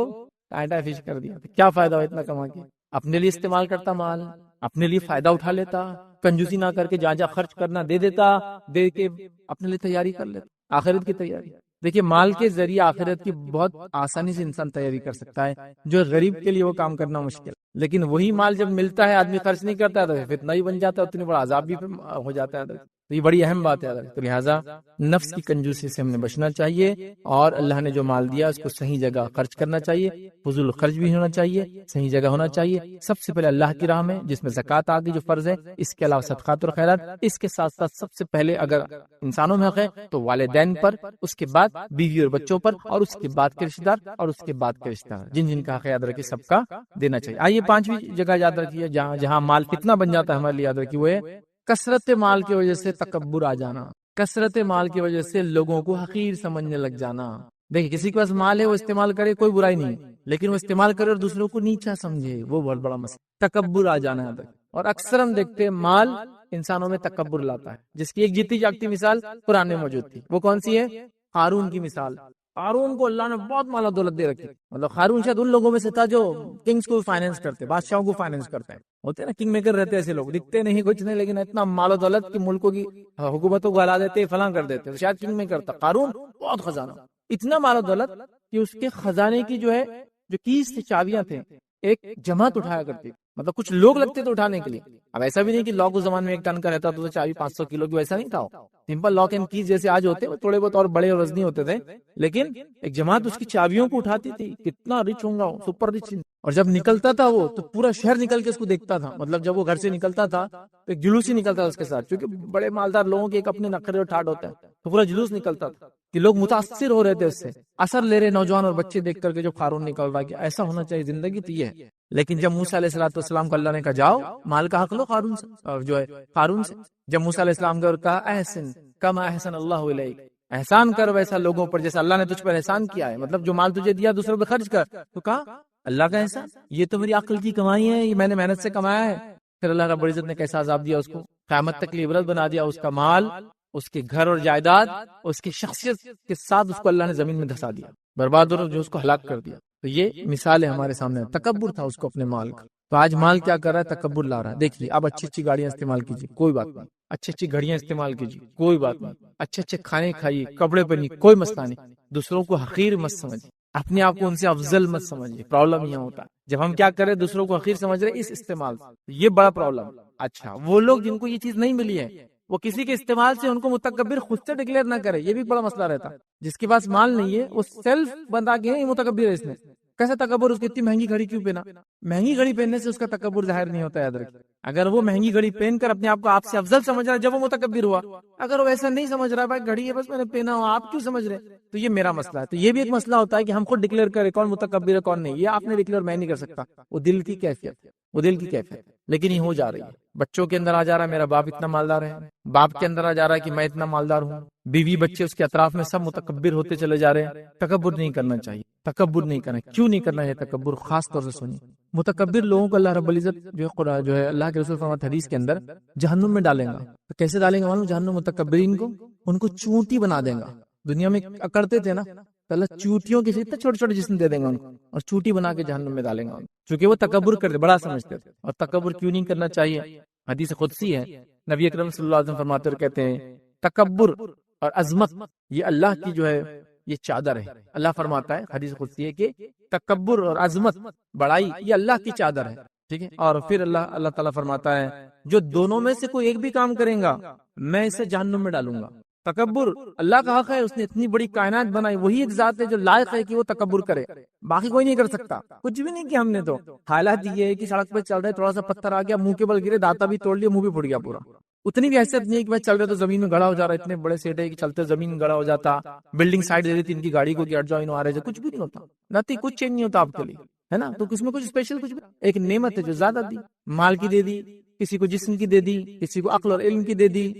کانٹا فش کر دیا۔ کیا فائدہ ہو اتنا کما کے؟ اپنے لیے استعمال کرتا مال، اپنے لیے فائدہ اٹھا لیتا، کنجوسی نہ کر کے جہاں جہاں خرچ کرنا دے دیتا، دے کے اپنے لیے تیاری کر لیتا، آخرت کی تیاری۔ دیکھیے مال کے ذریعے آخرت کی بہت آسانی سے انسان تیاری کر سکتا ہے، جو غریب کے لیے وہ کام کرنا مشکل، لیکن وہی مال جب ملتا ہے آدمی خرچ نہیں کرتا ہے تو فتنہ ہی بن جاتا ہے، اتنی بڑا عذاب بھی ہو جاتا ہے۔ تو یہ بڑی اہم بات ہے، تو لہٰذا نفس کی کنجوسی سے ہم نے بچنا چاہیے، اور اللہ نے جو مال دیا اس کو صحیح جگہ خرچ کرنا چاہیے، فضول خرچ بھی ہونا چاہیے، صحیح جگہ ہونا چاہیے، سب سے پہلے اللہ کی راہ میں جس میں زکوٰۃ آ گئی جو فرض ہے، اس کے علاوہ صدقات اور خیرات، اس کے ساتھ ساتھ سب سے پہلے اگر انسانوں میں حق ہے تو والدین پر، اس کے بعد بیوی اور بچوں پر، اور اس کے بعد کے رشتہ دار، اور اس کے بعد کے رشتہ دار جن کا حق یاد رکھیے سب کا دینا چاہیے۔ آئیے 5ویں جگہ یاد رکھیے جہاں مال فتنہ بن جاتا ہے ہمارے لیے، یاد رکھیے وہ ہے کثرت مال کی وجہ سے تکبر آ جانا، کثرت مال کی وجہ سے لوگوں کو حقیر سمجھنے لگ جانا۔ دیکھیں کسی کے پاس مال ہے وہ استعمال کرے کوئی برائی نہیں، لیکن وہ استعمال کرے اور دوسروں کو نیچا سمجھے، وہ بہت بڑا مسئلہ، تکبر آ جانا ہے۔ اور اکثر ہم دیکھتے ہیں مال انسانوں میں تکبر لاتا ہے، جس کی ایک جیتی جاگتی مثال قرآن میں موجود تھی، وہ کون سی ہے؟ قارون کی مثال۔ قارون کو اللہ نے بہت مال و دولت دے رکھی، مطلب قارون شاید ان لوگوں میں سے تھا جو کنگز کو فائنینس کرتے، بادشاہوں کو فائنینس کرتے ہیں، ہوتے ہیں نا کنگ میکر رہتے ایسے لوگ، دکھتے نہیں کچھ نہیں لیکن اتنا مال و دولت کی ملکوں کی حکومتوں کو ہلا دیتے، فلاں کر دیتے، شاید کنگ میکر تھا قارون، بہت خزانہ۔ اتنا مال و دولت کہ اس کے خزانے کی جو ہے جو کیس تھی، چابیاں تھے، ایک جماعت اٹھایا کرتی، مطلب کچھ لوگ لگتے تھے اٹھانے کے لیے. اب ایسا بھی نہیں کہ لاک اس زمانے میں 1 ٹن کا رہتا تو چابی 500 کلو کی، ویسا نہیں تھا. سمپل لاک اینڈ کیز جیسے آج ہوتے ہیں، تھوڑے بہت اور بڑے اور وزنی ہوتے تھے، لیکن ایک جماعت اس کی چابیوں کو اٹھاتی تھی. کتنا رچ ہوں گا، سپر رچ. اور جب نکلتا تھا وہ تو پورا شہر نکل کے اس کو دیکھتا تھا. مطلب جب وہ گھر سے نکلتا تھا تو ایک جلوس ہی نکلتا تھا اس کے ساتھ، کیونکہ بڑے مالدار لوگوں کے ایک اپنے نخرے اور ٹھاٹ ہوتا ہے، تو پورا جلوس نکلتا تھا کہ لوگ متاثر ہو رہے تھے اس سے، اثر لے رہے نوجوان اور بچے دیکھ کر کے جو قارون نکل رہا ہے کہ ایسا ہونا چاہیے زندگی تو یہ ہے. لیکن جب موسیٰ علیہ السلام کو اللہ نے کہا جاؤ مال کا حق لو قارون سے، جو ہے قارون سے. جب موسیٰ علیہ السلام کو کہا احسن کما احسن اللہ الیک، احسان کر ویسا لوگوں پر جیسا اللہ نے تجھ پر احسان کیا ہے. مطلب جو مال تجھے دیا دوسروں پہ خرچ کر. تو کہا اللہ کا احسان، یہ تو میری عقل کی کمائی ہے، یہ میں نے محنت سے کمایا ہے. پھر اللہ رب العزت نے کیسا عذاب دیا اس کو، قیامت تک لیے عبرت بنا دیا. اس کا مال، اس کے گھر اور جائیداد، اس کی شخصیت کے ساتھ اس کو اللہ نے زمین میں دھسا دیا، برباد اور جو اس کو ہلاک کر دیا. تو یہ مثال ہے ہمارے سامنے. تکبر تھا اس کو اپنے مال کا. تو آج مال کیا کر رہا ہے؟ تکبر لا رہا ہے. دیکھ لیے، اب اچھی اچھی گاڑیاں استعمال کیجیے، کوئی بات نہیں. اچھی اچھی گھڑیاں استعمال کیجیے، کوئی بات نہیں. اچھے اچھے کھانے کھائیے، کپڑے پہنیے، کوئی مسئلہ نہیں. دوسروں کو حقیر مت سمجھیے، اپنے آپ کو ان سے افضل مت سمجھیے. پرابلم یہاں ہوتا ہے جب ہم کیا کریں، دوسروں کو حقیر سمجھ رہے اس استعمال سے، یہ بڑا پرابلم. اچھا، وہ لوگ جن کو یہ چیز نہیں ملی ہے، وہ کسی کے استعمال سے ان کو متکبر خود سے ڈکلیئر نہ کرے. یہ بھی بڑا مسئلہ رہتا. جس کے پاس مال نہیں ہے وہ سیلف بندہ کے یہ متکبر ہے. اس نے کیسا تکبر؟ اس کی اتنی مہنگی گھڑی کیوں پہنا؟ مہنگی گھڑی پہننے سے اس کا تکبر ظاہر نہیں ہوتا ہے. یاد رکھیں، اگر وہ مہنگی گھڑی پہن کر اپنے آپ کو آپ سے افضل سمجھ رہا ہے جب وہ متکبر ہوا. اگر وہ ایسا نہیں سمجھ رہا، بھائی گھڑی ہے بس میں نے پہنا ہوا، آپ کیوں سمجھ رہے؟ تو یہ میرا مسئلہ ہے. تو یہ بھی ایک مسئلہ ہوتا ہے کہ ہم خود ڈکلیئر کریں کون متکبر ہے کون نہیں. یہ آپ نے ڈکلیئر میں نہیں کر سکتا. وہ دل کی کیفیت ہے، وہ دل کی کیفیت. لیکن یہ ہو جا رہی ہے. بچوں کے اندر آ جا رہا ہے میرا باپ اتنا مالدار ہے، باپ کے اندر آ جا رہا ہے کہ میں اتنا مالدار ہوں. بیوی بچے اس کے اطراف میں سب متکبر ہوتے چلے جا رہے ہیں. تکبر نہیں کرنا چاہیے، تکبر نہیں کرنا. کیوں نہیں کرنا ہے تکبر؟ خاص طور سے سنیے، متکبر لوگوں کو اللہ رب العزت جو ہے اللہ کے رسول فرماتے حدیث کے اندر جہنم میں ڈالیں گا. تو کیسے ڈالیں گا معلوم؟ جہنم متکبرین کو ان کو چونٹی بنا دیں گا. دنیا میں اکڑتے تھے نا، تو اللہ چوٹیوں کے اتنے چھوٹے چھوٹے جسم دے دیں گا ان کو، اور چوٹی بنا کے جہنم میں ڈالیں گا. چونکہ وہ تکبر کرتے، بڑا سمجھتے تھے. اور تکبر کیوں نہیں کرنا چاہیے؟ حدیث قدسی ہے، نبی اکرم صلی اللہ علیہ وسلم فرماتے اور کہتے ہیں تکبر اور عظمت یہ اللہ کی جو ہے یہ چادر ہے. اللہ فرماتا ہے حدیث قدسی ہے کہ تکبر اور عظمت، بڑائی، یہ اللہ کی چادر ہے. ٹھیک ہے. اور پھر اللہ تعالیٰ فرماتا ہے جو دونوں میں سے کوئی ایک بھی کام کریں گا میں اسے جہنم میں ڈالوں گا. تکبر اللہ کا حق ہے، اس نے اتنی بڑی کائنات بنائی، وہی ایک ذات ہے جو لائق ہے کہ وہ تکبر کرے. باقی کوئی نہیں کر سکتا. کچھ بھی نہیں کیا ہم نے. تو حالات یہ ہے کہ سڑک پہ چل رہے، تھوڑا سا پتھر آ گیا، منہ کے بل گرے، داتا بھی توڑ لیا، منہ بھی پھٹ گیا پورا. اتنی بھی حیثیت نہیں ہے کہ میں چل رہے تو زمین میں گڑا ہو جا رہا ہے. اتنے بڑے سیٹ ہے کہ چلتے زمین میں گڑا ہو جاتا. بلڈنگ سائڈ دے دیتی ان کی گاڑی کو کہ ہٹ جاؤ، انہوں آ رہے. کچھ بھی نہیں ہوتا، نتی کچھ چینج نہیں ہوتا آپ کے لیے، ہے نا. تو اس میں کچھ اسپیشل کچھ بھی، ایک نعمت ہے جو زیادہ دی، مال کی دے دی، کسی کو جسم کی دے دی، کسی کو عقل اور علم کی دے دی.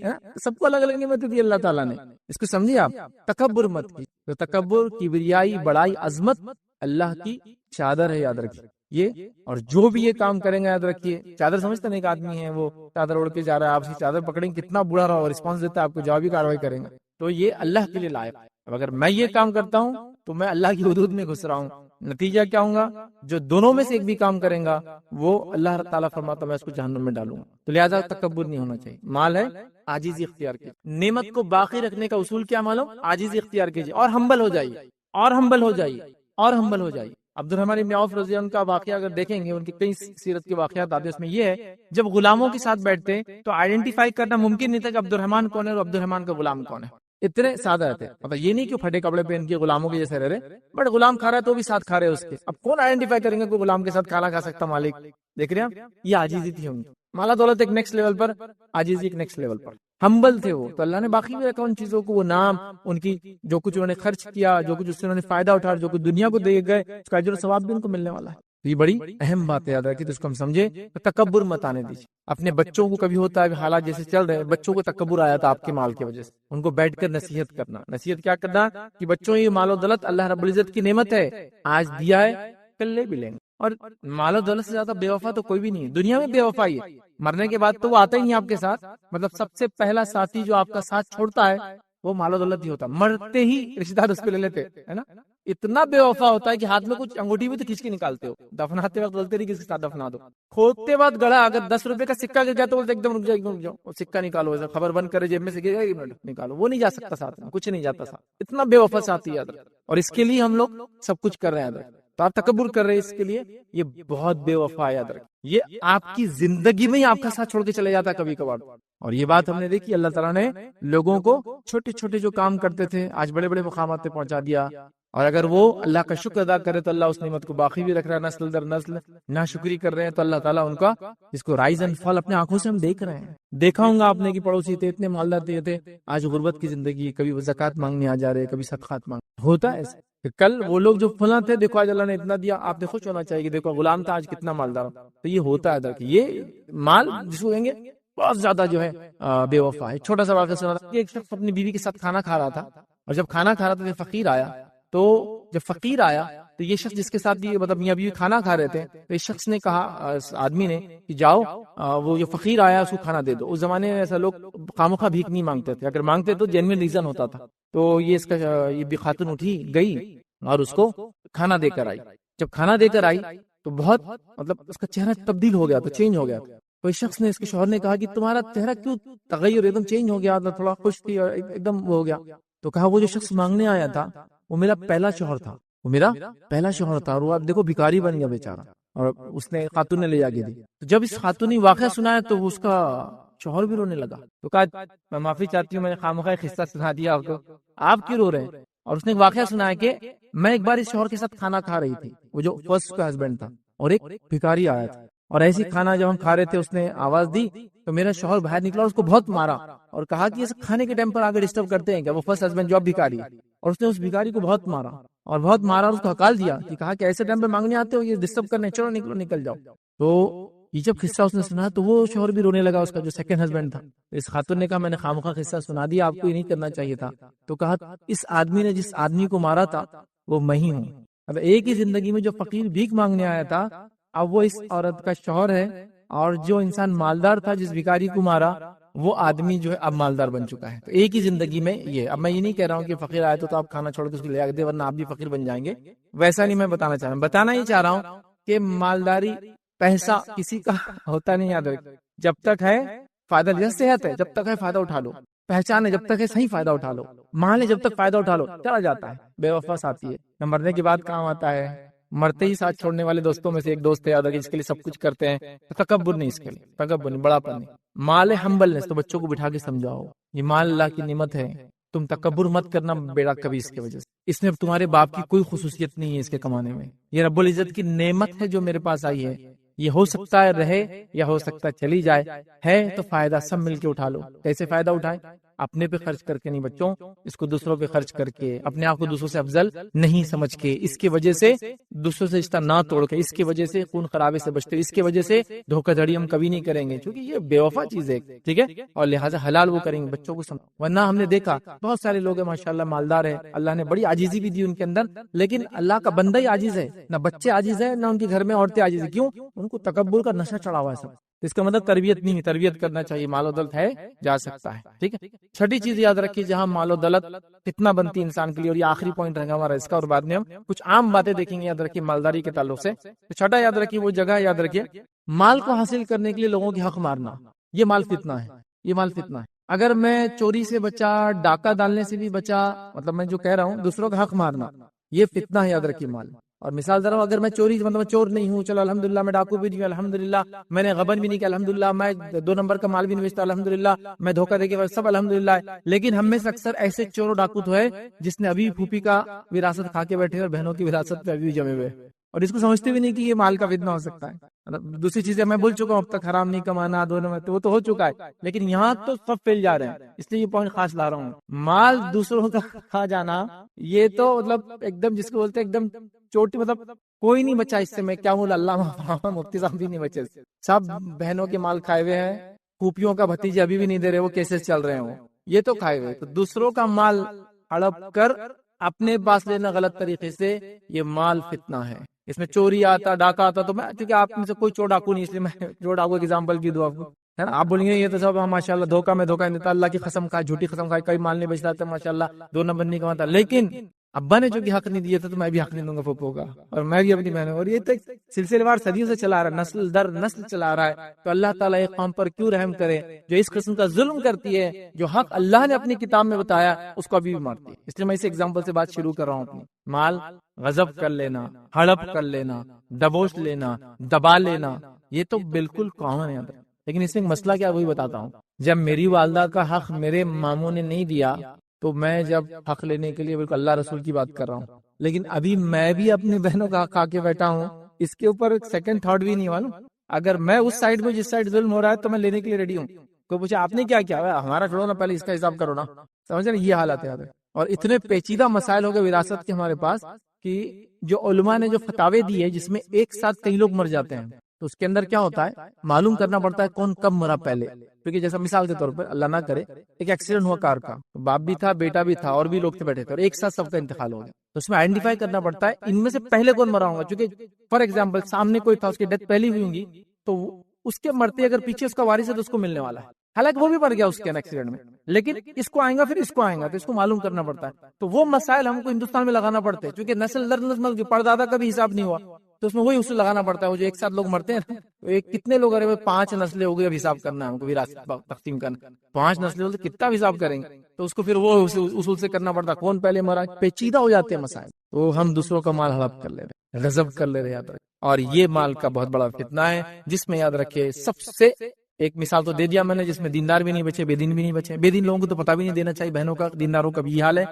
سب کو الگ الگ نعمت دی اللہ تعالیٰ نے. اس کو سمجھیے آپ. تکبر مت کی. تو تکبر، کبریائی، بڑائی، عظمت اللہ کی چادر ہے، یاد رکھیے یہ. اور جو بھی یہ کام کریں گے یاد رکھیے، چادر سمجھتے نہیں، ایک آدمی ہے وہ چادر اوڑھ کے جا رہا ہے، آپ اس کی چادر پکڑیں گے کتنا برا رہا، رسپانس دیتا ہے آپ کو، جوابی کاروائی کریں گے. تو یہ اللہ کے لیے لائق ہے. اب اگر میں یہ کام کرتا ہوں تو میں اللہ کی حدود میں گھس رہا ہوں. نتیجہ کیا ہوگا؟ جو دونوں میں سے ایک بھی کام کریں گا وہ اللہ تعالیٰ فرماتا میں اس کو جہنم میں ڈالوں گا. تو لہٰذا تکبر نہیں ہونا چاہیے. مال ہے، عاجزی اختیار کیجیے. نعمت کو باقی رکھنے کا اصول کیا معلوم؟ عاجزی اختیار کیجیے اور ہمبل ہو جائیے، اور ہمبل ہو جائیے، اور ہمبل ہو جائیے. عبد الرحمن بن عوف رضی اللہ عنہ کا واقعہ اگر دیکھیں گے، ان کی کئی سیرت کے واقعات آتے ہیں، اس میں یہ ہے جب غلاموں کے ساتھ بیٹھتے تو آئیڈینٹیفائی کرنا ممکن نہیں تھا کہ عبد الرحمن کون ہے اور عبد الرحمن کا غلام کون ہے. اتنے سادہ رہتے، مطلب یہ نہیں کہ پھٹے کپڑے پہن کے غلاموں کے جیسے رہ رہے، بٹ غلام کھا رہا ہے تو بھی ساتھ کھا رہے اس کے. اب کون آئیڈینٹیفائی کریں گے کوئی غلام کے ساتھ کھانا کھا سکتا مالک؟ دیکھ رہے ہیں آپ، یہ عاجزی تھی ان کی. مالا دولت ایک نیکسٹ لیول پر، عاجزی ایک نیکسٹ لیول پر. ہمبل تھے وہ. تو اللہ نے باقی بھی رکھا ان چیزوں کو، وہ نام، ان کی جو کچھ انہوں نے خرچ کیا، جو کچھ اس سے انہوں نے فائدہ اٹھایا، جو کچھ دنیا کو دے گئے، اس کا اجر و ثواب بھی ان کو ملنے والا ہے. یہ بڑی اہم بات ہے، یاد رکھیے. تو اس کو ہم سمجھے. تکبر مت آنے دیجیے. اپنے بچوں کو کبھی ہوتا ہے حالات جیسے چل رہے ہیں، بچوں کو تکبر آیا تھا آپ کے مال کی وجہ سے، ان کو بیٹھ کر نصیحت کرنا. نصیحت کیا کرنا کہ بچوں یہ مال و دولت اللہ رب العزت کی نعمت ہے، آج دیا ہے کل لے بھی لیں گے. اور مال و دولت سے زیادہ بے وفا تو کوئی بھی نہیں ہے دنیا میں. بے وفائی ہے، مرنے کے بعد تو وہ آتا ہی نہیں آپ کے ساتھ. مطلب سب سے پہلا ساتھی جو آپ کا ساتھ چھوڑتا ہے وہ مال و دولت ہی ہوتا. مرتے ہی رشتہ دار اس پہ لے لیتے، ہے نا. اتنا بے وفا ہوتا ہے کہ ہاتھ میں کچھ انگوٹھی بھی تو کھینچ کے نکالتے ہو، دفناتے وقت بولتے نہیں کس کے ساتھ دفنا دو، کھودتے وقت گڑا اگر 10 روپے کا سکہ گر جاتا ہے تو ایک دم رک جاؤ وہ سکہ نکالو، ایسا خبر بند کرے جیب میں سے گرے ایک منٹ نکالو، وہ نہیں جا سکتا ساتھ میں، کچھ نہیں جاتا ساتھ، اتنا بے وفا ساتھی ہے اور اس کے لیے ہم لوگ سب کچھ کر رہے ہیں، تو آپ تکبر کر رہے ہیں اس کے لیے، یہ بہت بے وفا ہے، یہ آپ کی زندگی میں ہی آپ کا ساتھ چھوڑ کے چلے جاتا ہے کبھی کبھار، اور یہ بات ہم نے دیکھی اللہ تعالیٰ نے لوگوں کو چھوٹے چھوٹے جو کام کرتے تھے آج بڑے بڑے مقامات پہ پہنچا دیا، اور اگر وہ اللہ کا شکر ادا کرے تو اللہ اس نعمت کو باقی بھی رکھ رہا ہے نسل در نسل، ناشکری کر رہے ہیں تو اللہ تعالیٰ ان کا اس کو رائز اینڈ فال اپنے آنکھوں سے ہم دیکھ رہے ہیں، دیکھا ہوں گا آپ نے کہ پڑوسی تھے اتنے مالدار تھے، آج غربت کی زندگی، کبھی وہ زکات مانگنے آ جا رہے، کبھی صدقات مانگ، ہوتا ہے ایسا کہ کل وہ لوگ جو فلاں تھے دیکھو آج اللہ نے اتنا دیا، آپ نے خوش ہونا چاہیے کہ دیکھو غلام تھا آج کتنا مالدار، تو یہ ہوتا ہے یہ مال جس کو کہیں گے بہت زیادہ جو ہے بے وفا ہے۔ چھوٹا سا واقعہ سنا تھا کہ ایک شخص اپنی بیوی کے ساتھ کھانا کھا رہا تھا، اور جب کھانا کھا رہا تھا تو فقیر آیا، تو جب فقیر آیا تو یہ شخص جس کے ساتھ یہ مطلب میاں بیوی کھانا کھا رہے تھے، تو اس شخص نے کہا، اس آدمی نے کہ جاؤ وہ جو فقیر آیا اس کو کھانا دے دو۔ اس زمانے میں ایسا لوگ خامخواہ بھیک نہیں مانگتے تھے، اگر مانگتے تو جینوین ریزن ہوتا تھا، تو یہ اس کا یہ بھی خاتون اٹھی گئی اور اس کو کھانا دے کر آئی، جب کھانا دے کر آئی تو بہت مطلب اس کا چہرہ تبدیل ہو گیا، تو چینج ہو گیا، تو اس شخص نے اس کے شوہر نے کہا کہ تمہارا چہرہ کیوں تغیر ایک دم چینج ہو گیا، تھوڑا خوش تھی اور ایک دم وہ ہو گیا، تو کہا وہ جو شخص مانگنے آیا تھا وہ میرا پہلا شوہر تھا، وہ میرا پہلا شوہر تھا، اور وہ اب دیکھو بھکاری بن گیا بیچارہ، اور اس نے خاتون نے لے جا کے دی، تو جب اس خاتون نے واقعہ سنایا تو اس کا شوہر بھی رونے لگا، تو کہا میں معافی چاہتی ہوں میں نے خامخواہ قصہ سنا دیا آپ کو، آپ کیوں رو رہے ہیں؟ اور اس نے واقعہ سنایا کہ میں ایک بار اس شوہر کے ساتھ کھانا کھا رہی تھی، وہ جو فرسٹ کا ہسبینڈ تھا، اور ایک بھکاری آیا تھا، اور ایسی کھانا جب ہم کھا رہے تھے اس نے آواز دی تو میرا شوہر باہر نکلا اور اس کو بہت مارا، اور کہا کہ یہ کھانے کے ٹائم پر آگے ڈسٹرب کرتے ہیں کیا، وہ فرسٹ ہسبینڈ جو اب بھکاری ہے، اور اس نے اس بھکاری کو بہت مارا اور اس کو ہکال دیا کہ کہا کہ ایسے ٹائم پہ مانگنے آتے ہو، یہ ڈسٹرب کرنے، چلو نکلو نکل جاؤ۔ تو یہ جب قصہ اس نے سنا تو وہ شوہر بھی رونے لگا، اس کا جو سیکنڈ ہسبینڈ تھا، اس خاتون نے کہا میں نے خامخواہ قصہ سنا دیا، آپ کو یہ نہیں کرنا چاہیے تھا، تو کہا اس آدمی نے جس آدمی کو مارا تھا وہ میں ہی ہوں، اب ایک ہی زندگی میں جو فقیر بھیک مانگنے آیا تھا اب وہ اس عورت کا شوہر ہے، اور جو انسان مالدار تھا جس بھکاری کو مارا وہ آدمی جو ہے اب مالدار بن چکا ہے، تو ایک ہی زندگی میں یہ، اب میں یہ نہیں کہہ رہا ہوں کہ فقیر آئے تو آپ کھانا چھوڑ کے اس کو لے آ دے ورنہ آپ بھی فقیر بن جائیں گے، ویسا نہیں میں بتانا چاہ رہا ہوں، بتانا ہی چاہ رہا ہوں کہ مالداری پیسہ کسی کا ہوتا نہیں، یاد رکھ، جب تک ہے فائدہ، جیسے صحت ہے جب تک ہے فائدہ اٹھا لو، پہچان ہے جب تک ہے صحیح فائدہ اٹھا لو، مال ہے جب تک فائدہ اٹھا لو، چلا جاتا ہے، بے وفا ساتھی ہے، نہ مرنے کے بعد کام آتا ہے، مرتے ہی ساتھ چھوڑنے والے دوستوں میں سے ایک دوست ہے یاد رکھیں، اس کے لیے سب کچھ کرتے ہیں، تکبر نہیں، اس کے لیے تکبر نہیں، بڑا پن نہیں، مال ہمبلنس، تو بچوں کو بٹھا کے سمجھاؤ یہ مال اللہ کی نعمت ہے، تم تکبر مت کرنا بیڑا کبھی اس کی وجہ سے، اس میں تمہارے باپ کی کوئی خصوصیت نہیں ہے اس کے کمانے میں، یہ رب العزت کی نعمت ہے جو میرے پاس آئی ہے، یہ ہو سکتا ہے رہے یا ہو سکتا ہے چلی جائے، ہے تو فائدہ سب مل کے اٹھا لو، کیسے فائدہ اٹھائیں؟ اپنے پہ خرچ کر کے نہیں بچوں، اس کو دوسروں پہ خرچ کر کے، اپنے آپ کو دوسروں سے افضل نہیں سمجھ کے، اس کی وجہ سے دوسروں سے رشتہ نہ توڑ کے، اس کی وجہ سے خون خرابے سے بچتے، اس کی وجہ سے دھوکہ دھڑی ہم کبھی نہیں کریں گے، کیونکہ یہ بے وفا چیز ہے، ٹھیک ہے، اور لہٰذا حلال وہ کریں گے، بچوں کو سمجھ، ورنہ ہم نے دیکھا بہت سارے لوگ ہیں ماشاءاللہ مالدار ہے، اللہ نے بڑی عاجزی بھی دی ان کے اندر، لیکن اللہ کا بندہ ہی عاجز ہے، نہ بچے عاجز ہے نہ ان کے گھر میں عورتیں عاجز ہے، کیوں؟ ان کو تکبر کا نشہ چڑھا ہوا ہے سب، اس کا مطلب تربیت نہیں ہے، تربیت کرنا چاہیے، مال و دولت ہے جا سکتا ہے، ٹھیک ہے۔ چھٹی چیز یاد رکھیے جہاں مال و دولت کتنا بنتی انسان کے لیے، اور یہ آخری پوائنٹ رہے گا ہمارا اس کا، اور بعد میں ہم کچھ عام باتیں دیکھیں گے، یاد رکھیے مالداری کے تعلق سے، تو چھٹا یاد رکھیے وہ جگہ یاد رکھیے، مال کو حاصل کرنے کے لیے لوگوں کی حق مارنا، یہ مال فتنہ ہے، یہ مال فتنہ ہے، اگر میں چوری سے بچا، ڈاکہ ڈالنے سے بھی بچا، مطلب میں جو کہہ رہا ہوں دوسروں کا حق مارنا، یہ فتنہ ہے، یاد رکھیے مال، اور مثال دے رہا ہوں، اگر میں چوری مطلب میں چور نہیں ہوں، چلو الحمدللہ، میں ڈاکو بھی نہیں ہوں الحمدللہ، میں نے غبن بھی نہیں کیا الحمدللہ، میں 2 نمبر کا مال بھی نہیں بیچتا الحمدللہ، میں دھوکہ دے کے سب الحمدللہ ہے، لیکن ہم میں سے اکثر ایسے چور و ڈاکو تو ہے جس نے ابھی پھوپھی کا وراثت کھا کے بیٹھے اور بہنوں کی وراثت پہ ابھی بھی جمے ہوئے، اور اس کو سمجھتے بھی نہیں کہ یہ مال کا فتنہ ہو سکتا ہے، دوسری چیزیں میں بول چکا ہوں اب تک، حرام نہیں کمانا، دونوں میں تو وہ تو ہو چکا ہے، لیکن یہاں تو سب پھیل جا رہے ہیں، اس لیے یہ پوائنٹ خاص لا رہا ہوں، مال دوسروں کا کھا جانا، یہ تو مطلب ایک دم جس کو بولتے ہیں ایک دم چوٹی، مطلب کوئی نہیں بچا اس سے، میں کیا ہوں، اللہ مفتی صاحب بھی نہیں بچے، سب بہنوں کے مال کھائے ہوئے ہیں، پھوپھیوں کا بھتیجے ابھی بھی نہیں دے رہے، وہ کیسے چل رہے ہیں، یہ تو کھائے ہوئے، تو دوسروں کا مال ہڑپ کر اپنے پاس لینا غلط طریقے سے، یہ مال فتنہ ہے، اس میں چوری آتا، ڈاکہ آتا، تو میں کیونکہ آپ میں سے کوئی چور ڈاکو نہیں، اس لیے میں چور ڈاکو ایگزامپل بھی دوں آپ کو، ہے نا، آپ بولیں گے یہ تو سب ماشاءاللہ دھوکہ میں دھوکہ نہیں دیتا، اللہ کی قسم کھائے، جھوٹی قسم کھائے، کئی مال نہیں بچتا ماشاءاللہ، 2 نمبر نہیں کماتا، لیکن ابا نے جو کہ حق نہیں دیا تھا تو میں بھی حق نہیں دوں گا پھوپھو کا، اور میں بھی اپنی بہنوں، اور یہ تو سلسلے وار صدیوں سے چلا رہا ہے، نسل در نسل چلا رہا ہے. تو اللہ تعالیٰ ایک قوم پر کیوں رحم کرے جو اس قسم کا ظلم کرتی ہے، جو حق اللہ نے اپنی کتاب میں بتایا اس کو ابھی بھی مارتی ہے. اس لیے میں اس ایگزامپل سے بات شروع کر رہا ہوں اپنی. مال غضب کر لینا، ہڑپ کر لینا، دبوچ لینا، دبا لینا، یہ تو بالکل کامن ہے. لیکن اس میں ایک مسئلہ کیا وہی بتاتا ہوں. جب میری والدہ کا حق میرے ماموں نے نہیں دیا تو میں جب حق لینے کے لیے بالکل اللہ رسول کی بات کر رہا ہوں، لیکن ابھی میں بھی اپنی بہنوں کا حق کھا کے بیٹھا ہوں. اس کے اوپر سیکنڈ تھاٹ بھی نہیں معلوم. اگر میں اس سائڈ میں جس سائڈ ظلم ہو رہا ہے تو میں لینے کے لیے ریڈی ہوں. کوئی پوچھے آپ نے کیا کیا، ہمارا چھوڑو نا، پہلے اس کا حساب کرو نا. سمجھ رہے، یہ حالت ہے. اور اتنے پیچیدہ مسائل ہو گئے وراثت کے ہمارے پاس کہ جو علماء نے جو فتاوے دی ہے جس میں ایک ساتھ کئی لوگ مر جاتے ہیں، تو اس کے اندر کیا ہوتا ہے، معلوم کرنا پڑتا ہے کون کب مرا پہلے. کیونکہ جیسا مثال کے طور پر اللہ نہ کرے ایک ایکسیڈنٹ ہوا کار کا، باپ بھی تھا، بیٹا بھی تھا، اور بھی لوگ تھے بیٹھے تھے، اور ایک ساتھ سب کا انتقال ہو گیا. تو اس میں آئیڈینٹیفائی کرنا پڑتا ہے ان میں سے پہلے کون مرا ہوگا. چونکہ فار ایگزامپل سامنے کوئی تھا، اس کی ڈیتھ پہلی ہوئی ہوگی، تو اس کے مرتے اگر پیچھے اس کا وارث ہے تو اس کو ملنے والا ہے. حالانکہ وہ بھی مر گیا اس کے ایکسیڈنٹ میں، لیکن اس کو آئیں گا پھر اس کو آئیں گا، تو اس کو معلوم کرنا پڑتا ہے. تو وہ مسائل ہم کو ہندوستان میں لگانا پڑتے ہیں، کیونکہ نسل در نسل پردادا کا بھی حساب نہیں ہوا، تو اس میں وہی اصول لگانا پڑتا ہے. وہ جو ایک ساتھ لوگ مرتے ہیں تو ایک کتنے لوگ، ارے 5 نسلیں ہو گئی، اب حساب کرنا ہے ہم کو وراثت تقسیم کرنا. 5 نسلیں ہو تو کتنا حساب کریں گے، تو اس کو پھر وہ اصول سے کرنا پڑتا ہے کون پہلے مرا. پیچیدہ ہو جاتے ہیں مسائل. تو ہم دوسروں کا مال ہڑپ کر لے رہے، غضب کر لے رہے، یاد رکھیں. اور یہ مال کا بہت بڑا فتنہ ہے، جس میں یاد رکھے سب سے ایک مثال تو دے دیا میں نے، جس میں دیندار بھی نہیں بچے، بے دین بھی نہیں بچے. بے دین لوگوں کو تو پتہ بھی نہیں دینا چاہیے بہنوں کا، دینداروں کا بھی یہ حال ہے.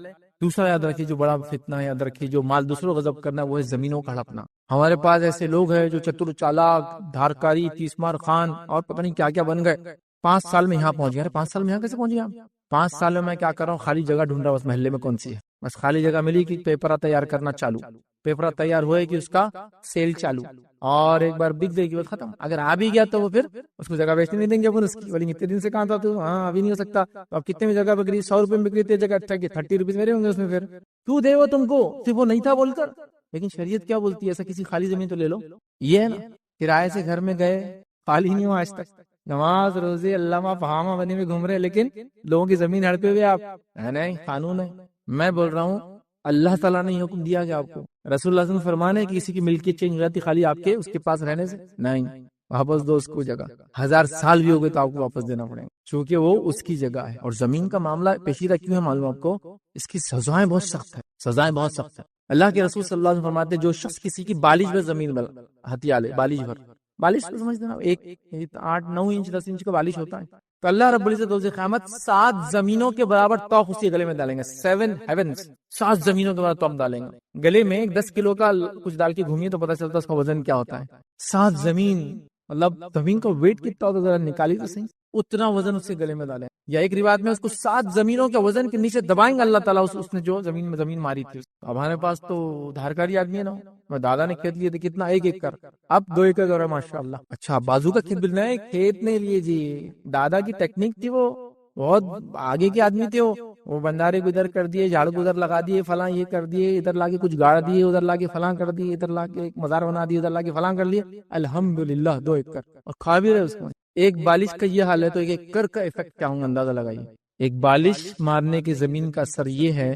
دوسرا یاد رکھیے جو بڑا فتنہ ہے، یاد رکھیے جو مال دوسروں غضب کرنا، وہ ہے زمینوں کا ہڑپنا. ہمارے پاس ایسے لوگ ہیں جو چتر چالاک، دھارکاری، تیسمار خان اور پتہ نہیں کیا کیا بن گئے. 5 سال میں یہاں پہنچ گئے. ارے 5 سال میں یہاں کیسے پہنچ گیا؟ 5 سال میں کیا کر رہا ہوں، خالی جگہ ڈھونڈ رہا ہوں بس. محلے میں کون سی ہے، بس خالی جگہ ملی کہ پیپرہ تیار کرنا چالو، پیپرہ تیار ہوئے کہ اس کا سیل چالو، اور ایک بار بک دے گی بس ختم. اگر آ بھی گیا تو وہ پھر اس کو جگہ بیچنے نہیں دیں گے اپن اس کی. بولیں اتنے دن سے کہاں تھا تو، ہاں ابھی نہیں ہو سکتا. تو اب کتنے میں جگہ بک رہی، 100 روپے میں بک رہی تھی جگہ، اچھا کہ 30 روپیز میرے ہوں گے اس میں. پھر کیوں دے وہ تم کو، صرف وہ نہیں تھا بول کر. لیکن شریعت کیا بولتی ہے، ایسا کسی خالی زمین تو لے لو. یہ ہے نا، کرائے سے گھر میں گئے، خالی نہیں ہوا آج تک، نماز روزے علامہ فہامہ بنے میں گھوم رہے، لیکن لوگوں کی زمین ہڑپے ہوئے آپ. نہیں، قانون ہے. میں بول رہا ہوں اللہ تعالیٰ نے حکم دیا کہ آپ کو، رسول اللہ صلی اللہ علیہ وسلم فرمانے ہے کہ کسی کی ملکیت چینج رہتی خالی آپ کے اس کے پاس رہنے سے نہیں، واپس دو اس کو جگہ. 1000 سال بھی ہو گئے تو آپ کو واپس دینا پڑے گا، چونکہ وہ اس کی جگہ ہے. اور زمین کا معاملہ پیچیدہ کیوں ہے معلوم آپ کو، اس کی سزائیں بہت سخت ہے، سزائیں بہت سخت ہے. اللہ کے رسول صلی اللہ علیہ وسلم فرماتے ہیں جو شخص کسی کی بالش پر زمین پر ہتھیا لے، بالش پر، بالش کو سمجھتے ہیں، ایک 8 9 انچ 10 انچ کا بالش ہوتا ہے، تو اللہ رب العزت روز قیامت 7 زمینوں کے برابر توق اسی گلے میں ڈالیں گے. 7 ہیونز، 7 زمینوں کے برابر توق ڈالیں گے گلے میں. 10 کلو کا کچھ ڈال کے گھومیے تو پتہ چلتا ہے اس کا وزن کیا ہوتا ہے. 7 زمین، مطلب زمین کا ویٹ کتنا ہوتا ہے ذرا نکالی تو صحیح، اتنا وزن اس کے گلے میں ڈالیں. یا ایک روایت میں اس کو 7 زمینوں کے وزن کے نیچے دبائیں گے اللہ تعالیٰ، اس نے جو زمین ماری تھی. اب ہمارے پاس تو دھارکاری آدمی ہے نا، میں دادا نے کھیت لیے تھے کتنا، 1 ایکڑ، اب 2 ایکڑ ہو رہا ہے ماشاء اللہ. اچھا بازو کا کھیت ملنا ہے، کھیت نہیں لیے جی، دادا کی ٹیکنیک تھی، وہ بہت آگے کے آدمی تھے. وہ بندارے کو ادھر کر دیے، جھاڑو کو ادھر لگا دیے، فلاں یہ کر دیے، ادھر لا کے کچھ گاڑ دیے، ادھر لا کے فلاں کر دیے، ادھر لا کے ایک مزار بنا دیے، ادھر لا کے فلاں کر لیے. الحمدللہ 2 ایکڑ اور کھا بھی رہے اس کو. ایک بالش کا یہ حال ہے تو 1 ایکڑ کا افیکٹ کیا ہوگا اندازہ لگائیے. ایک بالش مارنے کی زمین کا اثر یہ ہے،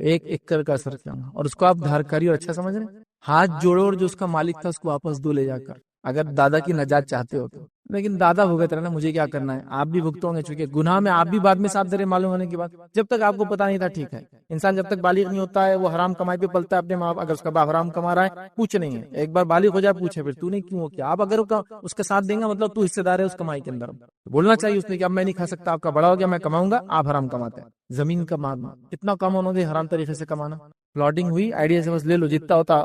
1 ایکڑ کا اثر کیا ہوگا. اور اس کو آپ دھارکاری اور اچھا سمجھ رہے ہیں، ہاتھ جوڑو اور جو اس کا مالک تھا اس کو واپس دو لے جا کر، اگر دادا کی نجات چاہتے ہو تو. لیکن دادا بھگت رہے نا، مجھے کیا کرنا ہے، آپ بھی بھگتو گے، چونکہ گناہ میں آپ بھی بعد میں ساتھ دے رہے معلوم ہونے کے بعد. جب تک آپ کو پتا نہیں تھا ٹھیک ہے، انسان جب تک بالغ نہیں ہوتا ہے وہ حرام کمائی پہ پلتا ہے اپنے ماں. اگر اس کا باپ حرام کما رہا ہے پوچھ نہیں ہے، ایک بار بالغ ہو جائے پوچھے پھر تو نے کیوں کیا. آپ اگر اس کا ساتھ دیں گا مطلب تو حصے دار ہے اس کمائی کے اندر. بولنا چاہیے اس نے کہ اب میں نہیں کھا سکتا، آپ کا بڑا ہو گیا، میں کماؤں گا، آپ حرام کماتے ہیں. زمین کا مارنا کتنا کم ہونا دے، حرام طریقے سے کمانا. پلاٹنگ ہوئی، آئیڈیا سے بس لے لو، جتنا ہوتا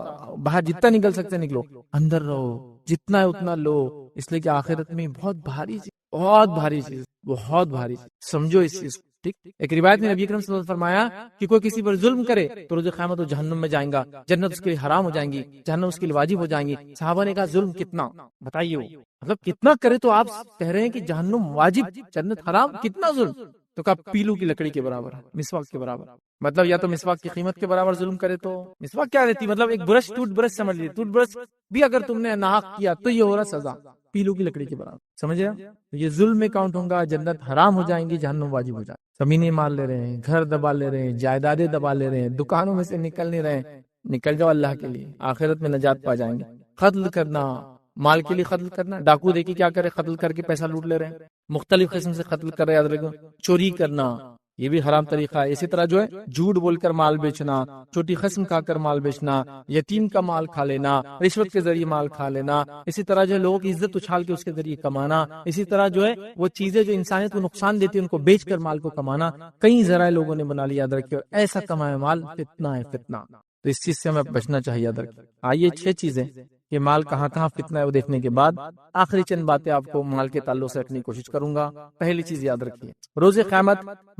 باہر جتنا نکل سکتے نکلو، اندر رہو، جتنا ہے اتنا لو. اس لیے کہ آخرت میں بہت بھاری چیز، بہت بھاری چیز، بہت بھاری چیز، سمجھو اس چیز. ٹھیک، ایک روایت میں نبی اکرم صلی اللہ علیہ وسلم فرمایا کہ کوئی کسی پر ظلم کرے تو روز قیامت وہ جہنم میں جائیں گا، جنت اس کے لیے حرام ہو جائیں گی، جہنم اس کے لیے واجب ہو جائیں گی. صحابہ نے کہا ظلم کتنا، بتائیے وہ مطلب کتنا کرے. تو آپ کہہ رہے ہیں کہ جہنم واجب جنت حرام، کتنا ظلم. تو کہا پیلو کی لکڑی کے برابر، مسواک کے برابر. مطلب یا تو مسواک کی قیمت کے برابر ظلم کرے تو مسواک کیا رہتی، مطلب ایک برش، ٹوتھ برش سمجھ لیجیے، ٹوتھ برش بھی اگر تم نے ناحق کیا تو یہ ہو رہا سزا، پیلو کی لکڑی کے برابر. سمجھ رہے؟ یہ ظلم میں کاؤنٹ ہوں گا، جنت حرام ہو جائیں گی، جہنم واجب ہو جائے. زمینیں مال لے رہے ہیں، گھر دبا لے رہے ہیں، جائیدادیں دبا لے رہے ہیں، دکانوں میں سے نکل نہیں رہے ہیں. نکل جاؤ اللہ کے لیے، آخرت میں نجات پا جائیں گے. قتل کرنا، مال کے لیے قتل کرنا، ڈاکو دیکھیے کیا کرے، قتل کر کے پیسہ لوٹ لے رہے ہیں. مختلف قسم سے قتل کر رہے ہیں، یاد رکھو. چوری کرنا یہ بھی حرام طریقہ ہے. اسی طرح جو ہے جھوٹ بول کر مال بیچنا، چھوٹی قسم کھا کر مال بیچنا، یتیم کا مال کھا لینا، رشوت کے ذریعے مال کھا لینا. اسی طرح جو ہے لوگوں کی عزت اچھال کے اس کے ذریعے کمانا. اسی طرح جو ہے وہ چیزیں جو انسانیت کو نقصان دیتی ہیں ان کو بیچ کر مال کو کمانا. کئی ذرائع لوگوں نے بنا لیا، یاد رکھیے. ایسا کمایا مال فتنہ ہے، فتنہ. تو اس چیز سے ہمیں بچنا چاہیے، یاد رکھیے. آئیے 6 چیزیں کہ مال کہاں کہاں فتنہ ہے وہ دیکھنے کے بعد آخری چند باتیں آپ کو مال کے تعلق سے رکھنے کی کوشش کروں گا. پہلی چیز یاد رکھیے، روز قیامت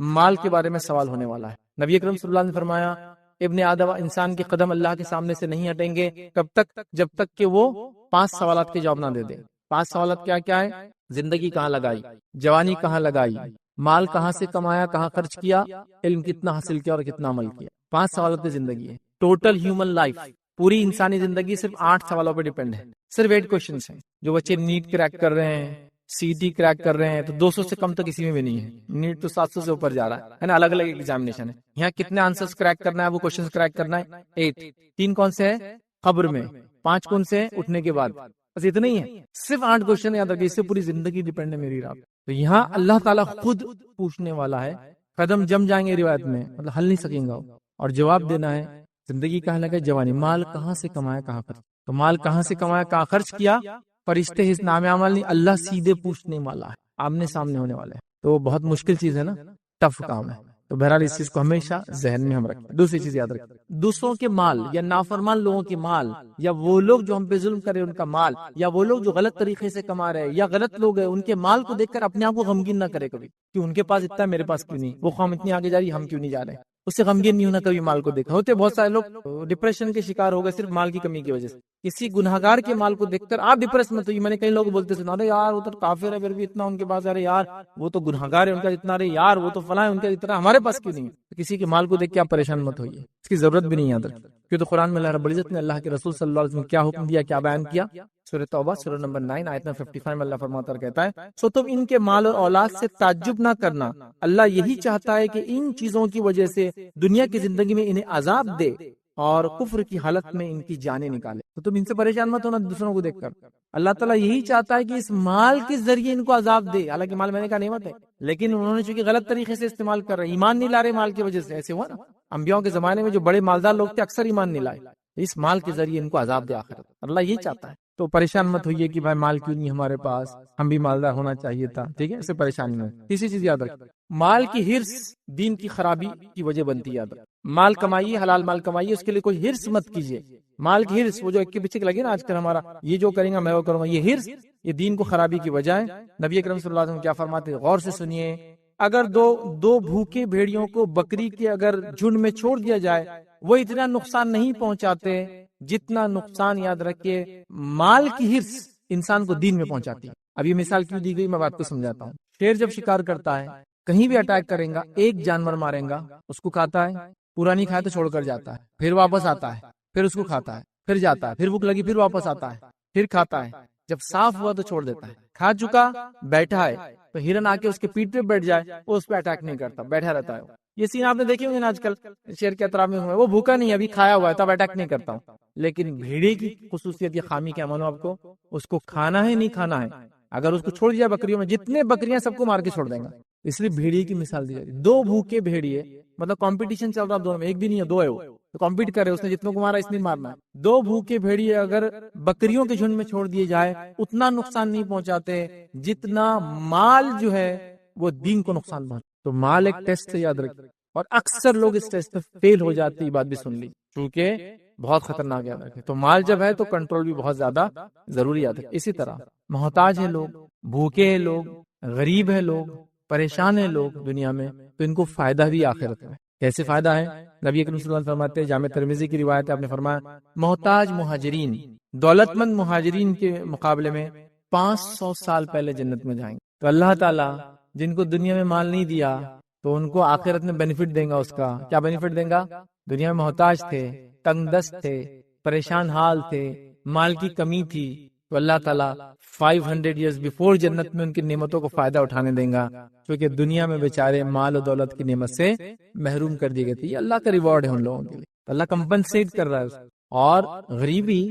مال کے بارے میں سوال ہونے والا ہے. نبی اکرم صلی اللہ علیہ وسلم نے فرمایا ابن آدم انسان کے قدم اللہ کے سامنے سے نہیں ہٹیں گے. کب تک؟ جب تک کہ وہ 5 سوالات کے جواب نہ دے دے. 5 سوالات کیا کیا ہے؟ زندگی کہاں لگائی، جوانی کہاں لگائی، مال کہاں سے کمایا، کہاں خرچ کیا، علم کتنا حاصل کیا اور کتنا عمل کیا. 5 سوالات کی زندگی ہے. ٹوٹل ہیومن لائف، پوری انسانی زندگی صرف 8 سوالوں پہ ڈیپینڈ ہے. صرف 8 کوشچنس ہیں. جو بچے نیٹ کریک کر رہے ہیں، سی ٹی کریک کر رہے ہیں، تو 200 سے کم تو کسی میں بھی نہیں ہے. نیٹ تو 700 سے اوپر جا رہا ہے نا. الگ الگ ایگزامینیشن ہے. یہاں کتنے آنسرز کریک کرنا ہے، وہ کوشچنس کریک کرنا ہے 8. 3 کون سے ہے؟ قبر میں. 5 کون سے ہے؟ اٹھنے کے بعد. بس اتنا ہی ہے. صرف 8 کوشچن یاد رکھیے. اس سے پوری زندگی ڈیپینڈ ہے میری رات. تو یہاں اللہ تعالیٰ خود پوچھنے والا ہے. قدم جم جائیں گے روایت میں، مطلب ہل نہیں سکیں گا. اور جواب دینا ہے زندگی کہاں لگا، جوانی، مال کہاں سے کمایا، کہاں خرچ. تو مال کہاں سے کمایا، کہاں خرچ کیا، فرشتے اس نام عمل نہیں، اللہ سیدھے پوچھنے والا ہے، آمنے سامنے ہونے والا ہے. تو بہت مشکل چیز ہے نا، ٹف کام ہے. تو بہرحال اس چیز کو ہمیشہ ذہن میں ہم رکھیں. دوسری چیز یاد رکھیں، دوسروں کے مال یا نافرمان لوگوں کے مال، یا وہ لوگ جو ہم پہ ظلم کرے ان کا مال، یا وہ لوگ جو غلط طریقے سے کما رہے ہیں یا غلط لوگ ہیں، ان کے مال کو دیکھ کر اپنے آپ کو غمگین نہ کرے کبھی کہ ان کے پاس اتنا ہے میرے پاس کیوں نہیں، وہ قوم اتنی آگے جا رہی ہم کیوں نہیں جا رہے. اس سے غمگین نہیں ہونا کبھی مال کو دیکھا. ہوتے بہت سارے لوگ ڈپریشن کے شکار ہو گئے صرف مال کی کمی کی وجہ سے. کسی گناہگار کے مال کو دیکھ کر آپ ڈپریس مت ہوئیے. میں نے کئی لوگ بولتے سنا، ارے یار وہ تو کافر ہے پھر بھی اتنا ان کے پاس، ارے یار وہ تو گناہگار ہے ان کا اتنا، ارے یار وہ تو فلاں ہے ان کا اتنا، ہمارے پاس کیوں نہیں. کسی کے مال کو دیکھ کے آپ پریشان مت ہوئیے، اس کی ضرورت بھی نہیں. یاد رکھیں کیوں تو قرآن میں اللہ رب العزت نے اللہ کے رسول صلی اللہ علیہ وسلم کیا حکم دیا، کیا بیان کیا. سورہ توبہ سورہ نمبر 9 آیت نمبر 55 میں اللہ فرماتا ہے، کہتا ہے سو تم ان کے مال اور اولاد سے تعجب نہ کرنا، اللہ یہی چاہتا ہے کہ ان چیزوں کی وجہ سے دنیا کی زندگی میں انہیں عذاب دے اور کفر کی حالت میں ان کی جانیں نکالے. تو تم ان سے پریشان مت ہونا دوسروں کو دیکھ کر. اللہ تعالیٰ یہی چاہتا ہے کہ اس مال کے ذریعے ان کو عذاب دے. حالانکہ مال میں نے کہا نعمت ہے، لیکن انہوں نے چونکہ غلط طریقے سے استعمال کر رہے، ایمان نہیں لا رہے مال کی وجہ سے. ایسے ہوا نا انبیاء کے زمانے میں جو بڑے مالدار لوگ تھے اکثر ایمان نہیں لائے. اس مال کے ذریعے ان کو عذاب دے آخرت. اللہ یہی چاہتا ہے. تو پریشان مت ہوئیے کہ بھائی مال کیوں نہیں ہمارے پاس، ہم بھی مالدار ہونا چاہیے تھا. ٹھیک ہے، اسے پریشانی میں. تیسری چیز یاد رکھیں، مال کی ہرس دین کی خرابی کی وجہ بنتی ہے. یاد رکھیں مال کمائیے، حلال مال کمائیے، اس کے لیے کوئی ہرس مت کیجیے. مال کی ہرس، وہ جو ایک کے پیچھے لگے نا آج کل ہمارا، یہ جو کریں گا میں وہ کروں گا، یہ ہرس یہ دین کو خرابی کی وجہ ہے. نبی اکرم صلی اللہ علیہ وسلم کیا فرماتے ہیں، غور سے سنیے. اگر دو بھوکے بھیڑیوں کو بکری کے اگر جھنڈ میں چھوڑ دیا جائے، وہ اتنا نقصان نہیں پہنچاتے جتنا نقصان، یاد رکھیے، مال کی ہرس انسان کو دین میں پہنچاتی ہے. اب یہ مثال کیوں دی گئی میں بات کو سمجھاتا ہوں. شیر جب شکار کرتا ہے، کہیں بھی اٹیک کرے گا، ایک جانور مارے گا، اس کو کھاتا ہے، پورا نہیں کھایا تو چھوڑ کر جاتا ہے، پھر واپس آتا ہے، پھر اس کو کھاتا ہے، پھر جاتا ہے، پھر بھوک لگی پھر واپس آتا ہے، پھر کھاتا ہے. جب صاف ہوا تو چھوڑ دیتا ہے. کھا چکا بیٹھا ہے تو ہرن آ کے اس کے پیٹ پہ بیٹھ جائے، وہ اس پہ اٹیک نہیں کرتا، بیٹھا رہتا ہے. یہ سین آپ نے دیکھے ہوں گے آج کل شیر کے اطراف میں، وہ بھوکا نہیں، ابھی کھایا ہوا ہے تب اٹیک نہیں کرتا ہوں. لیکن بھیڑے کی خصوصیت یا خامی کیا مانو آپ کو، اس کو کھانا ہے نہیں کھانا ہے. اگر اس کو چھوڑ دیا بکریوں میں، جتنے بکریاں سب کو مار کے چھوڑ دیں گا. اس لیے بھیڑیے کی مثال دی جاتی ہے. 2 بھوکے بھیڑیے، مطلب کمپٹیشن چل رہا دونوں میں، ایک بھی نہیں ہے 2 ہے، وہ تو کمپیٹ کر رہے، اس نے جتنوں کو مارا اس نے مارنا ہے. 2 بھوکے بھیڑیے اگر بکریوں کے جھنڈ میں چھوڑ دیے جائے، اتنا نقصان نہیں پہنچاتے جتنا مال جو ہے وہ دین کو نقصان پہنچاتا. تو مال ایک ٹیسٹ ہے، یاد رکھیں. اور اکثر لوگ اس ٹیسٹ پہ فیل ہو جاتے، یہ بات بھی سن لی، کیونکہ بہت خطرناک. یاد رکھیں تو مال جب ہے تو کنٹرول بھی بہت زیادہ ضروری. یاد رکھیں اسی طرح محتاج ہے لوگ، بھوکے ہیں لوگ، غریب ہے لوگ، پریشان ہیں لوگ دنیا میں، تو ان کو فائدہ بھی آخرت میں. کیسے فائدہ ہے؟ نبی اکرم صلی اللہ علیہ وسلم فرماتے ہیں، جامع ترمذی کی روایت ہے، آپ نے فرمایا محتاج مہاجرین دولت مند مہاجرین کے مقابلے میں 500 سال پہلے جنت میں جائیں گے. تو اللہ تعالیٰ جن کو دنیا میں مال نہیں دیا تو ان کو آخرت میں بینیفٹ دیں گا. اس کا کیا بینیفٹ دیں گا؟ دنیا میں محتاج تھے، تنگ دست تھے، پریشان حال تھے، مال کی کمی تھی، تو اللہ تعالیٰ 500 ایئرز بیفور جنت میں ان کی نعمتوں کو فائدہ اٹھانے دیں گا، کیونکہ دنیا میں بیچارے مال و دولت کی نعمت سے محروم کر دیے گئے تھے. یہ اللہ کا ریوارڈ ہے ان لوگوں کے لیے، اللہ کمپنسیٹ کر رہا ہے. اور غریبی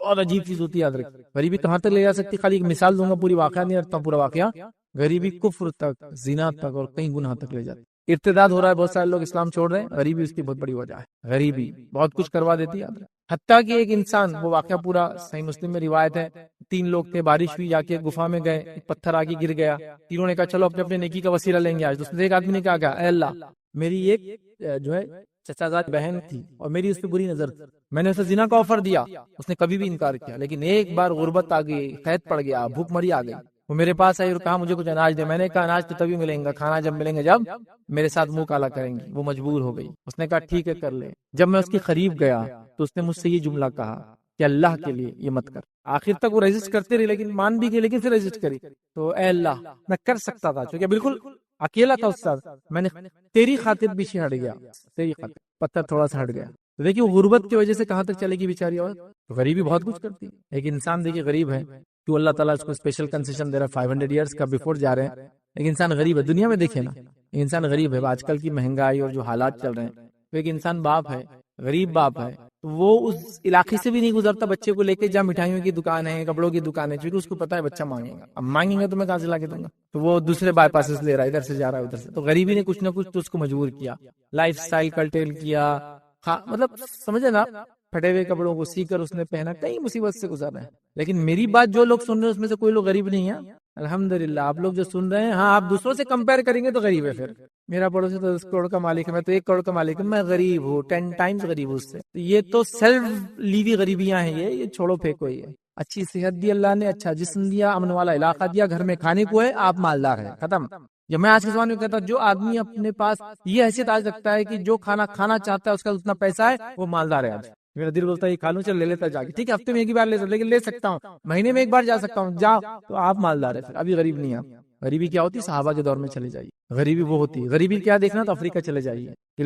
بہت عجیب چیز ہوتی ہے، یاد رکھ. غریبی کہاں تک لے جا سکتی؟ خالی ایک مثال دوں گا، پوری واقعہ نہیں رکھتا پورا واقعہ. غریبی کفر تک، زنا تک اور کئی گناہ تک لے جاتی. ارتداد ہو رہا ہے، بہت سارے لوگ اسلام چھوڑ رہے ہیں، غریبی اس کی بہت بڑی وجہ ہے. غریبی بہت کچھ کروا دیتی ہے. حتیٰ کہ ایک انسان، وہ واقعہ پورا صحیح مسلم میں روایت ہے، 3 لوگ تھے، بارش ہوئی، جا کے گفا میں گئے، ایک پتھر آ کے گر گیا. تینوں نے کہا چلو اپنے اپنے نیکی کا وسیلہ لیں گے آج. اس میں ایک آدمی نے کہا اے اللہ، میری ایک جو ہے چچا زاد بہن تھی اور میری اس پہ بری نظر تھی، میں نے اسے زنا کا آفر دیا، اس نے کبھی بھی انکار کیا، لیکن ایک بار غربت آ گئی، قید پڑ گیا، بھوک مری آ گئی، وہ میرے پاس آئی اور کہا مجھے کچھ اناج دے. میں نے کہا اناج تو تبھی ملیں گا، کھانا جب ملیں گے جب میرے ساتھ منہ کالا کریں گی. وہ مجبور ہو گئی. اس نے کہا ٹھیک ہے کر لے. جب میں اس کے قریب گیا تو اس نے مجھ سے یہ جملہ کہا کہ اللہ کے لیے یہ مت کر. آخر تک وہ ریزسٹ کرتے رہی، لیکن مان بھی گئی، لیکن پھر ریزسٹ کری. تو اے اللہ، میں کر سکتا تھا، چونکہ بالکل اکیلا تھا اس ساتھ، میں نے تیری خاطر پیچھے ہٹ گیا، تیری خاطر پتھر تھوڑا سا ہٹ گیا. تو دیکھیے وہ غربت کی وجہ سے کہاں تک چلے گی بیچاری. اور غریبی بہت کچھ کرتی ہے. ایک انسان دیکھیے غریب ہے، تو اللہ تعالیٰ اس کو اسپیشل کنسیشن دے رہا ہے، 500 ایئرس کا بیفور جا رہے ہیں. ایک انسان غریب ہے، دنیا میں دیکھیں نا، انسان غریب ہے. آج کل کی مہنگائی اور جو حالات چل رہے ہیں، تو ایک انسان باپ ہے، غریب باپ ہے، تو وہ اس علاقے سے بھی نہیں گزرتا، بچے کو لے کے جا، مٹھائیوں کی دکان ہے، کپڑوں کی دکان ہے، کیونکہ اس کو پتا ہے بچہ مانگے گا، اب مانگیں گے تو میں کہاں سے لا کے دوں گا. تو وہ دوسرے بائی پاسز لے رہا ہے، ادھر سے جا رہا ہے ادھر سے. تو غریبی نے کچھ نہ کچھ تو اس کو مجبور کیا، لائف سٹائل کلٹیل کیا، مطلب سمجھے نا، پھٹے ہوئے کپڑوں کو سی کر اس نے پہنا، کئی مصیبت سے گزر رہے ہیں. لیکن میری بات جو لوگ سن رہے ہیں اس میں سے کوئی لوگ غریب نہیں ہے، الحمدللہ. آپ لوگ جو سن رہے ہیں، ہاں آپ دوسروں سے کمپیئر کریں گے تو غریب ہے. پھر میرا پڑوسی تو 10 کروڑ کا مالک ہے، میں تو 1 کروڑ کا مالک ہوں، میں غریب ہوں، 10 ٹائمز غریب ہوں اس سے. یہ تو سیلف لیوی غریبیاں ہیں. یہ چھوڑو پھینکو. یہ اچھی صحت دی اللہ نے، اچھا جسم دیا، امن والا علاقہ دیا، گھر میں کھانے کو ہے، آپ مالدار ہیں، ختم. جب میں آج کے زمانے میں کہتا ہوں جو آدمی اپنے پاس یہ حیثیت آج رکھتا ہے کہ جو کھانا کھانا چاہتا ہے اس کا اتنا پیسہ ہے، وہ مالدار ہے. آج میرا دل بولتا ہے یہ کھا لوں، چل لے لیتا جا کے، ٹھیک ہے ہفتے میں ایک ہی بار لے سکتا، لیکن لے سکتا ہوں، مہینے میں ایک بار جا سکتا ہوں، جا تو آپ مالدار ہے. پھر ابھی غریب نہیں آپ. غریبی کیا ہوتی ہے؟ صحابہ کے دور میں چلے جائیے. غریبی وہ ہوتی ہے. غریبی کیا دیکھنا تو افریقہ چلے جائیے کہ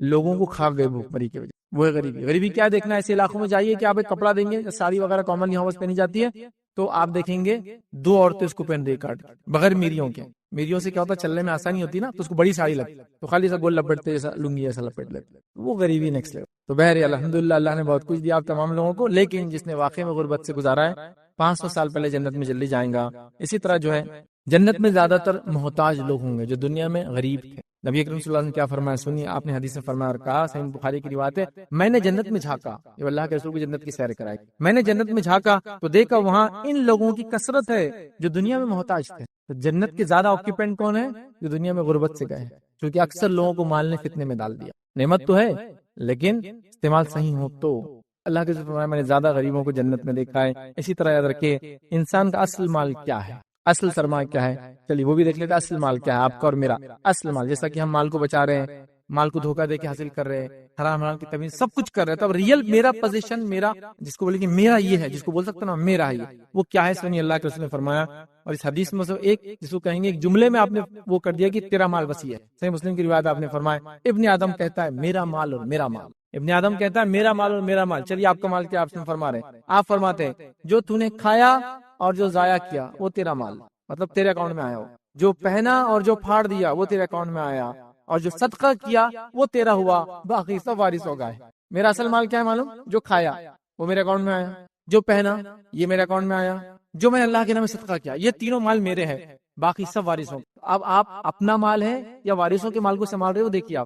لوگوں کو کھا گئے بھوک مری کی وجہ، وہ ہے غریبی. غریبی کیا دیکھنا؟ ایسے علاقوں میں جائیے کہ آپ ایک کپڑا دیں گے، ساڑی وغیرہ کامن یہاں بس پہنی جاتی ہے، تو آپ دیکھیں گے 2 عورتیں اس کو پہن دے کاٹ بغیر میریوں کے. میریوں سے کیا ہوتا ہے؟ چلنے میں آسانی ہوتی نا، تو اس کو بڑی ساڑی لگتی، تو خالی سا گول لپٹتے جیسا لنگی ایسا لپٹ لیتے. وہ غریبی نیکسٹ لیول. تو بہرحال الحمدللہ اللہ نے بہت کچھ دیا آپ تمام لوگوں کو، لیکن جس نے واقعی میں غربت سے گزارا ہے 500 سال پہلے جنت میں جلدی جائیں گا. اسی طرح جو ہے جنت میں زیادہ تر محتاج لوگ ہوں گے جو دنیا میں غریب تھے. نبی اکرم صلی اللہ علیہ وسلم کیا فرمایا سنیے، آپ نے حدیث میں فرمایا اور کہا، صحیح بخاری کی روایت ہے، میں نے جنت میں جھانکا، یہ اللہ کے رسول کی جنت کی سیر کرائی، میں نے جنت میں جھانکا تو دیکھا وہاں ان لوگوں کی کثرت ہے جو دنیا میں محتاج تھے. تو جنت کے زیادہ آکیپینٹ کون ہے؟ جو دنیا میں غربت سے گئے ہیں، کیونکہ اکثر لوگوں کو مال نے فتنے میں ڈال دیا. نعمت تو ہے لیکن استعمال صحیح ہو تو. اللہ کے رسول فرمایا میں نے زیادہ غریبوں کو جنت میں دیکھا ہے. اسی طرح یاد رکھے انسان کا اصل مال کیا ہے، اصل سرمایہ کیا ہے. چلیے وہ بھی دیکھ لیتے ہیں. اصل مال کیا ہے آپ کا اور میرا؟ اصل مال، جیسا کہ ہم مال کو بچا رہے ہیں، مال کو دھوکہ دے کے حاصل کر رہے ہیں، حرام کی تمیز سب کچھ کر رہے ہیں، تو اب ریئل میرا پوزیشن، میرا جس کو بولے کہ میرا یہ ہے، جس کو بول سکتے نا میرا ہے، وہ کیا ہے؟ سنیے اللہ کے رسول نے فرمایا، اور اس حدیث میں سے ایک جس کو کہیں گے ایک جملے میں آپ نے وہ کر دیا کہ تیرا مال وسیع ہے. صحیح مسلم کی روایت آپ نے فرمایا ابن آدم کہتا ہے میرا مال اور میرا مال. ابن آدم کہتا ہے میرا مال اور میرا مال. چلیے آپ کا مال کیا؟ آپ نے فرما رہے ہیں، آپ فرماتے ہیں جو تو نے کھایا اور جو ضائع کیا وہ تیرا مال، مطلب تیرے اکاؤنٹ میں آیا ہو. جو پہنا اور جو پھاڑ دیا وہ تیرے اکاؤنٹ میں آیا، اور جو صدقہ کیا وہ تیرا ہوا، باقی سب وارث ہو گئے. میرا اصل مال کیا ہے معلوم؟ جو کھایا وہ میرے اکاؤنٹ میں آیا، جو پہنا یہ میرے اکاؤنٹ میں آیا، جو میں اللہ کے نام میں صدقہ کیا، یہ تینوں مال میرے ہیں، باقی سب وارث ہوں. اب آپ اپنا مال ہے یا وارثوں کے مال کو سنبھال رہے ہو؟ دیکھیے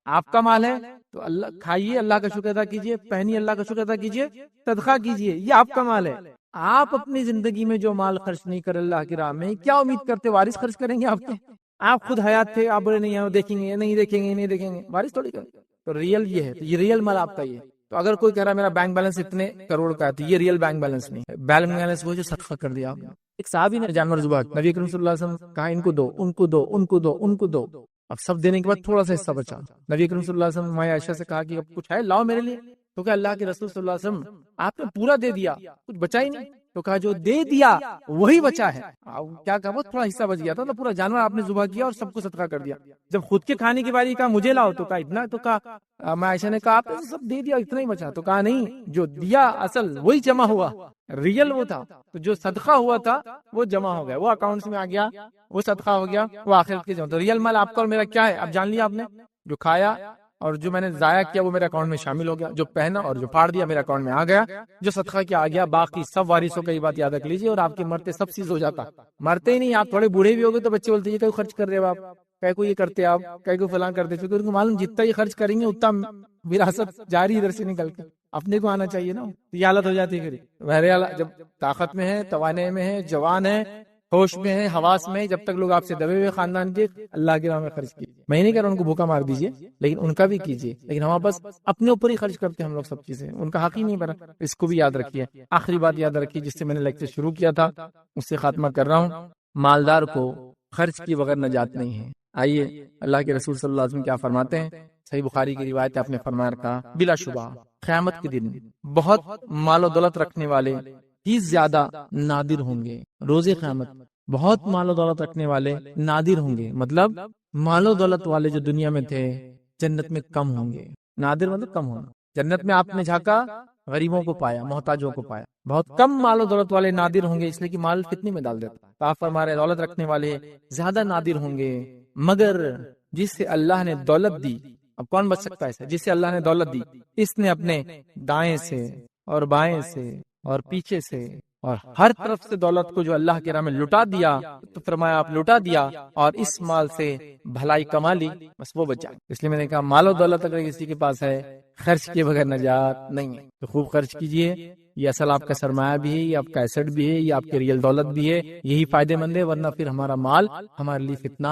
آپ کا مال ہے تو اللہ کھائیے، اللہ کا شکر ادا کیجیے، پہنیے، اللہ کا شکر ادا کیجیے، صدقہ کیجیے، یہ آپ کا مال ہے. آپ اپنی زندگی میں جو مال خرچ نہیں کر اللہ کی راہ میں، کیا امید کرتے وارث خرچ کریں گے آپ کے؟ آپ خود حیات تھے، آپ بولے نہیں دیکھیں گے، نہیں دیکھیں گے، نہیں دیکھیں گے، وارث تھوڑی کریں گے. تو ریئل یہ ہے، تو یہ ریئل مال آپ کا یہ ہے. تو اگر کوئی کہہ رہا ہے میرا بینک بیلنس اتنے کروڑ کا ہے، تو یہ ریئل بینک بیلنس نہیں ہے. بینک بیلنس وہ جو صدقہ کر دیا آپ نے. ایک صحابی نے جانور ذبح، نبی کریم صلی اللہ علیہ وسلم کہا ان کو دو، ان کو دو، ان کو دو، ان کو دو. اب سب دینے کے بعد تھوڑا سا حصہ بچا. نبی کریم صلی اللہ علیہ وسلم ماں عائشہ سے کہا کہ اب کچھ ہے لاؤ میرے لیے. تو کہ اللہ کے رسول صلی اللہ علیہ وسلم آپ نے پورا دے دیا، کچھ بچا ہی نہیں. تو کہا جو دے دیا وہی بچا ہے. کیا کہا, وہ تھوڑا حصہ بچ گیا تھا, تو پورا جانور آپ نے ذبح کیا اور سب کو صدقہ کر دیا. جب خود کے کھانے کی باری کہا مجھے لاؤ, تو کہا اتنا, تو کہا میں عائشہ نے کہا آپ نے سب دے دیا, اتنا ہی بچا. تو کہا نہیں, جو دیا اصل وہی جمع ہوا, ریئل وہ تھا, تو جو صدقہ ہوا تھا وہ جمع ہو گیا, وہ اکاؤنٹس میں آ گیا, وہ صدقہ ہو گیا, وہ آخرت کے جمع. تو ریئل مال آپ کا اور میرا کیا ہے, اب جان لیا آپ نے. جو کھایا اور جو میں نے ضائع کیا وہ میرے اکاؤنٹ میں شامل ہو گیا, جو پہنا اور جو پھاڑ دیا میرے اکاؤنٹ میں آ گیا, جو صدقہ کیا آ گیا. باقی سب وارثوں کا یہ بات یاد رکھ لیجیے, اور آپ کے مرتے سب چیز ہو جاتا. مرتے ہی نہیں, آپ تھوڑے بوڑھے بھی ہو گئے تو بچے بولتے ہیں کہ خرچ کر رہے ہو آپ, کہیں کو یہ کرتے آپ, کہیں کو فلاں کرتے, کیونکہ ان کو معلوم جتنا یہ خرچ کریں گے اتنا وراثت جاری ادھر سے نکل کے اپنے کو آنا چاہیے نا. یہ حالت ہو جاتی ہے. بہرحال جب طاقت میں ہے, توانائی میں ہے, جوان ہے, ہوش میں ہے, حواس میں, جب تک لوگ آپ سے دبے ہوئے خاندان کے, اللہ کے راہ میں خرچ کیجیے. میں نہیں کہہ رہا ان کو بھوکا مار دیجیے, لیکن ان کا بھی کیجیے. لیکن ہم بس اپنے اوپر ہی خرچ کرتے ہیں ہم لوگ سب چیزیں, ان کا حق ہی نہیں بنا. اس کو بھی یاد رکھیے. آخری بات یاد رکھیے جس سے میں نے لیکچر شروع کیا تھا, اس سے خاتمہ کر رہا ہوں. مالدار کو خرچ کی بغیر نجات نہیں ہے. آئیے اللہ کے رسول صلی اللہ علیہ وسلم کیا فرماتے ہیں. صحیح بخاری کی روایت ہے, آپ نے فرمایا کہا بلا شبہ قیامت کے دن بہت مال و دولت رکھنے والے ہی زیادہ نادر ہوں گے. روز قیامت بہت مال و دولت رکھنے والے نادر ہوں گے, مطلب مال و دولت والے جو دنیا میں تھے جنت میں کم ہوں گے. نادر مطلب کم ہونا. جنت میں آپ نے جھانکا, غریبوں کو پایا, محتاجوں کو پایا. بہت کم مال و دولت والے نادر ہوں گے, اس لیے کہ مال فتنے میں ڈال دیتا. تو آپ فرما رہے دولت رکھنے والے زیادہ نادر ہوں گے, مگر جس سے اللہ نے دولت دی. اب کون بچ سکتا ہے, جس سے اللہ نے دولت دی, اس نے اپنے دائیں سے اور بائیں سے اور پیچھے سے اور ہر طرف سے دولت کو جو اللہ کے راہ میں لٹا دیا, تو فرمایا آپ لٹا دیا اور اس مال سے بھلائی کما لی, بس وہ بچا. اس لیے میں نے کہا مال و دولت اگر کسی کے پاس ہے, خرچ کے بغیر نجات نہیں ہے. تو خوب خرچ کیجئے, یہ اصل آپ کا سرمایہ بھی ہے, یہ آپ کا ایسٹ بھی ہے, یہ آپ کی ریئل دولت بھی ہے, یہی فائدے مند ہے. ورنہ پھر ہمارا مال ہمارے لیے فتنہ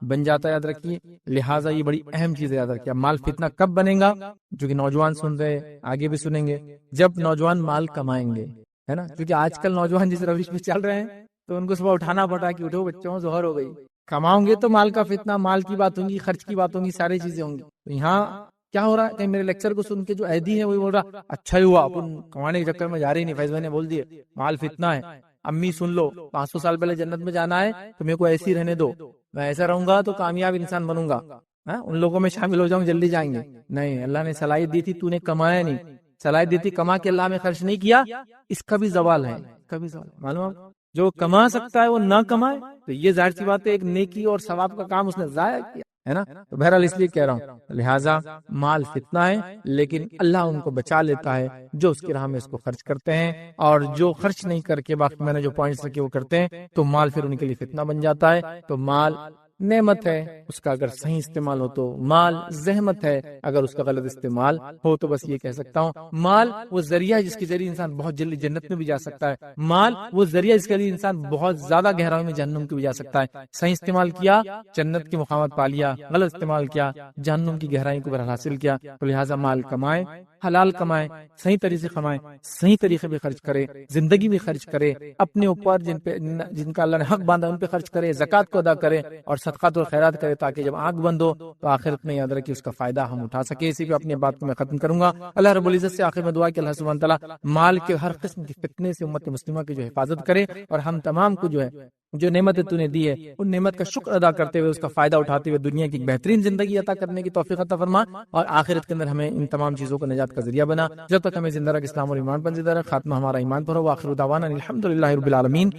بن جاتا ہے, یاد رکھیے. لہٰذا یہ بڑی اہم چیز ہے, یاد رکھیے. مال فتنہ کب بنے گا, جو کہ نوجوان سن رہے, آگے بھی سنیں گے, جب نوجوان مال کمائیں گے, ہے نا. کیونکہ آج کل نوجوان جس روش میں چل رہے ہیں, تو ان کو صبح اٹھانا پڑا کہ اٹھو بچوں ظہر ہو گئی. کماؤں گے تو مال کا فتنہ, مال کی بات ہوں گی, خرچ کی بات ہوں گی, ساری چیزیں ہوں گی. تو یہاں کیا ہو رہا ہے, کہ میرے لیکچر کو سن کے جو عیدی ہے وہ بول رہا اچھا ہی ہوا اپن کمانے کے چکر میں جا رہی نہیں. فیض بھائی نے بول دیے مال فتنہ ہے. امی سن لو, 500 سال پہلے جنت میں جانا ہے تو میرے کو ایسی رہنے دو, میں ایسا رہوں گا تو کامیاب انسان بنوں گا, ان لوگوں میں شامل ہو جاؤں, جلدی جائیں گے. نہیں, اللہ نے صلاحیت دی تھی, تو نے کمایا نہیں. صلاحیت دی تھی, کما کے اللہ میں خرچ نہیں کیا, اس کا بھی زوال ہے. کبھی زوال معلوم, جو کما سکتا ہے وہ نہ کمائے, تو یہ ظاہر سی بات ہے ایک نیکی اور ثواب کا کام اس نے ضائع کیا ہے نا. تو بہرحال اس لیے کہہ رہا ہوں, لہٰذا مال فتنہ ہے, لیکن اللہ ان کو بچا لیتا ہے جو اس کی راہ میں اس کو خرچ کرتے ہیں. اور جو خرچ نہیں کر کے باقی میں نے جو پوائنٹس رکھے وہ کرتے ہیں, تو مال پھر ان کے لیے فتنہ بن جاتا ہے. تو مال نعمت ہے, اس کا اگر صحیح استعمال ہو تو مال زحمت ہے, اگر اس کا غلط استعمال ہو تو بس یہ کہہ سکتا ہوں مال وہ ذریعہ ہے جس کے ذریعے انسان بہت جلدی جنت میں بھی جا سکتا ہے. مال وہ ذریعہ جس کے ذریعے انسان بہت زیادہ گہرائی میں جہنم میں بھی جا سکتا ہے. صحیح استعمال کیا جنت کی مقامات پا لیا, غلط استعمال کیا جہنم کی گہرائی کو بہرحال حاصل کیا. تو لہٰذا مال کمائیں, حلال کمائیں, صحیح طریقے سے کمائیں, صحیح طریقے پہ خرچ کرے, زندگی میں خرچ کرے, اپنے اوپر جن کا اللہ نے حق باندھا ان پہ خرچ کرے, زکات کو ادا کرے اور صدقات اور خیرات کرے, تاکہ جب آنکھ بند ہو تو آخرت میں یاد رکھے اس کا فائدہ ہم اٹھا سکے. اسی پہ اپنی بات کو میں ختم کروں گا. اللہ رب العزت سے آخر میں دعا کہ اللہ سبحانہ تعالیٰ مال کے ہر قسم کی فتنے سے امت مسلمہ کی جو حفاظت کرے, اور ہم تمام کو جو ہے جو نعمتیں تو نے دی ہے ان نعمت کا شکر ادا کرتے ہوئے اس کا فائدہ اٹھاتے ہوئے دنیا کی ایک بہترین زندگی عطا کرنے کی توفیق عطا فرما, اور آخرت کے اندر ہمیں ان تمام چیزوں کو نجات کا ذریعہ بنا. جب تک ہمیں زندہ رکھ, اسلام اور ایمان پر زندہ رکھ, خاتمہ ہمارا ایمان پر ہو. آخر دعوانا الحمدللہ رب العالمین.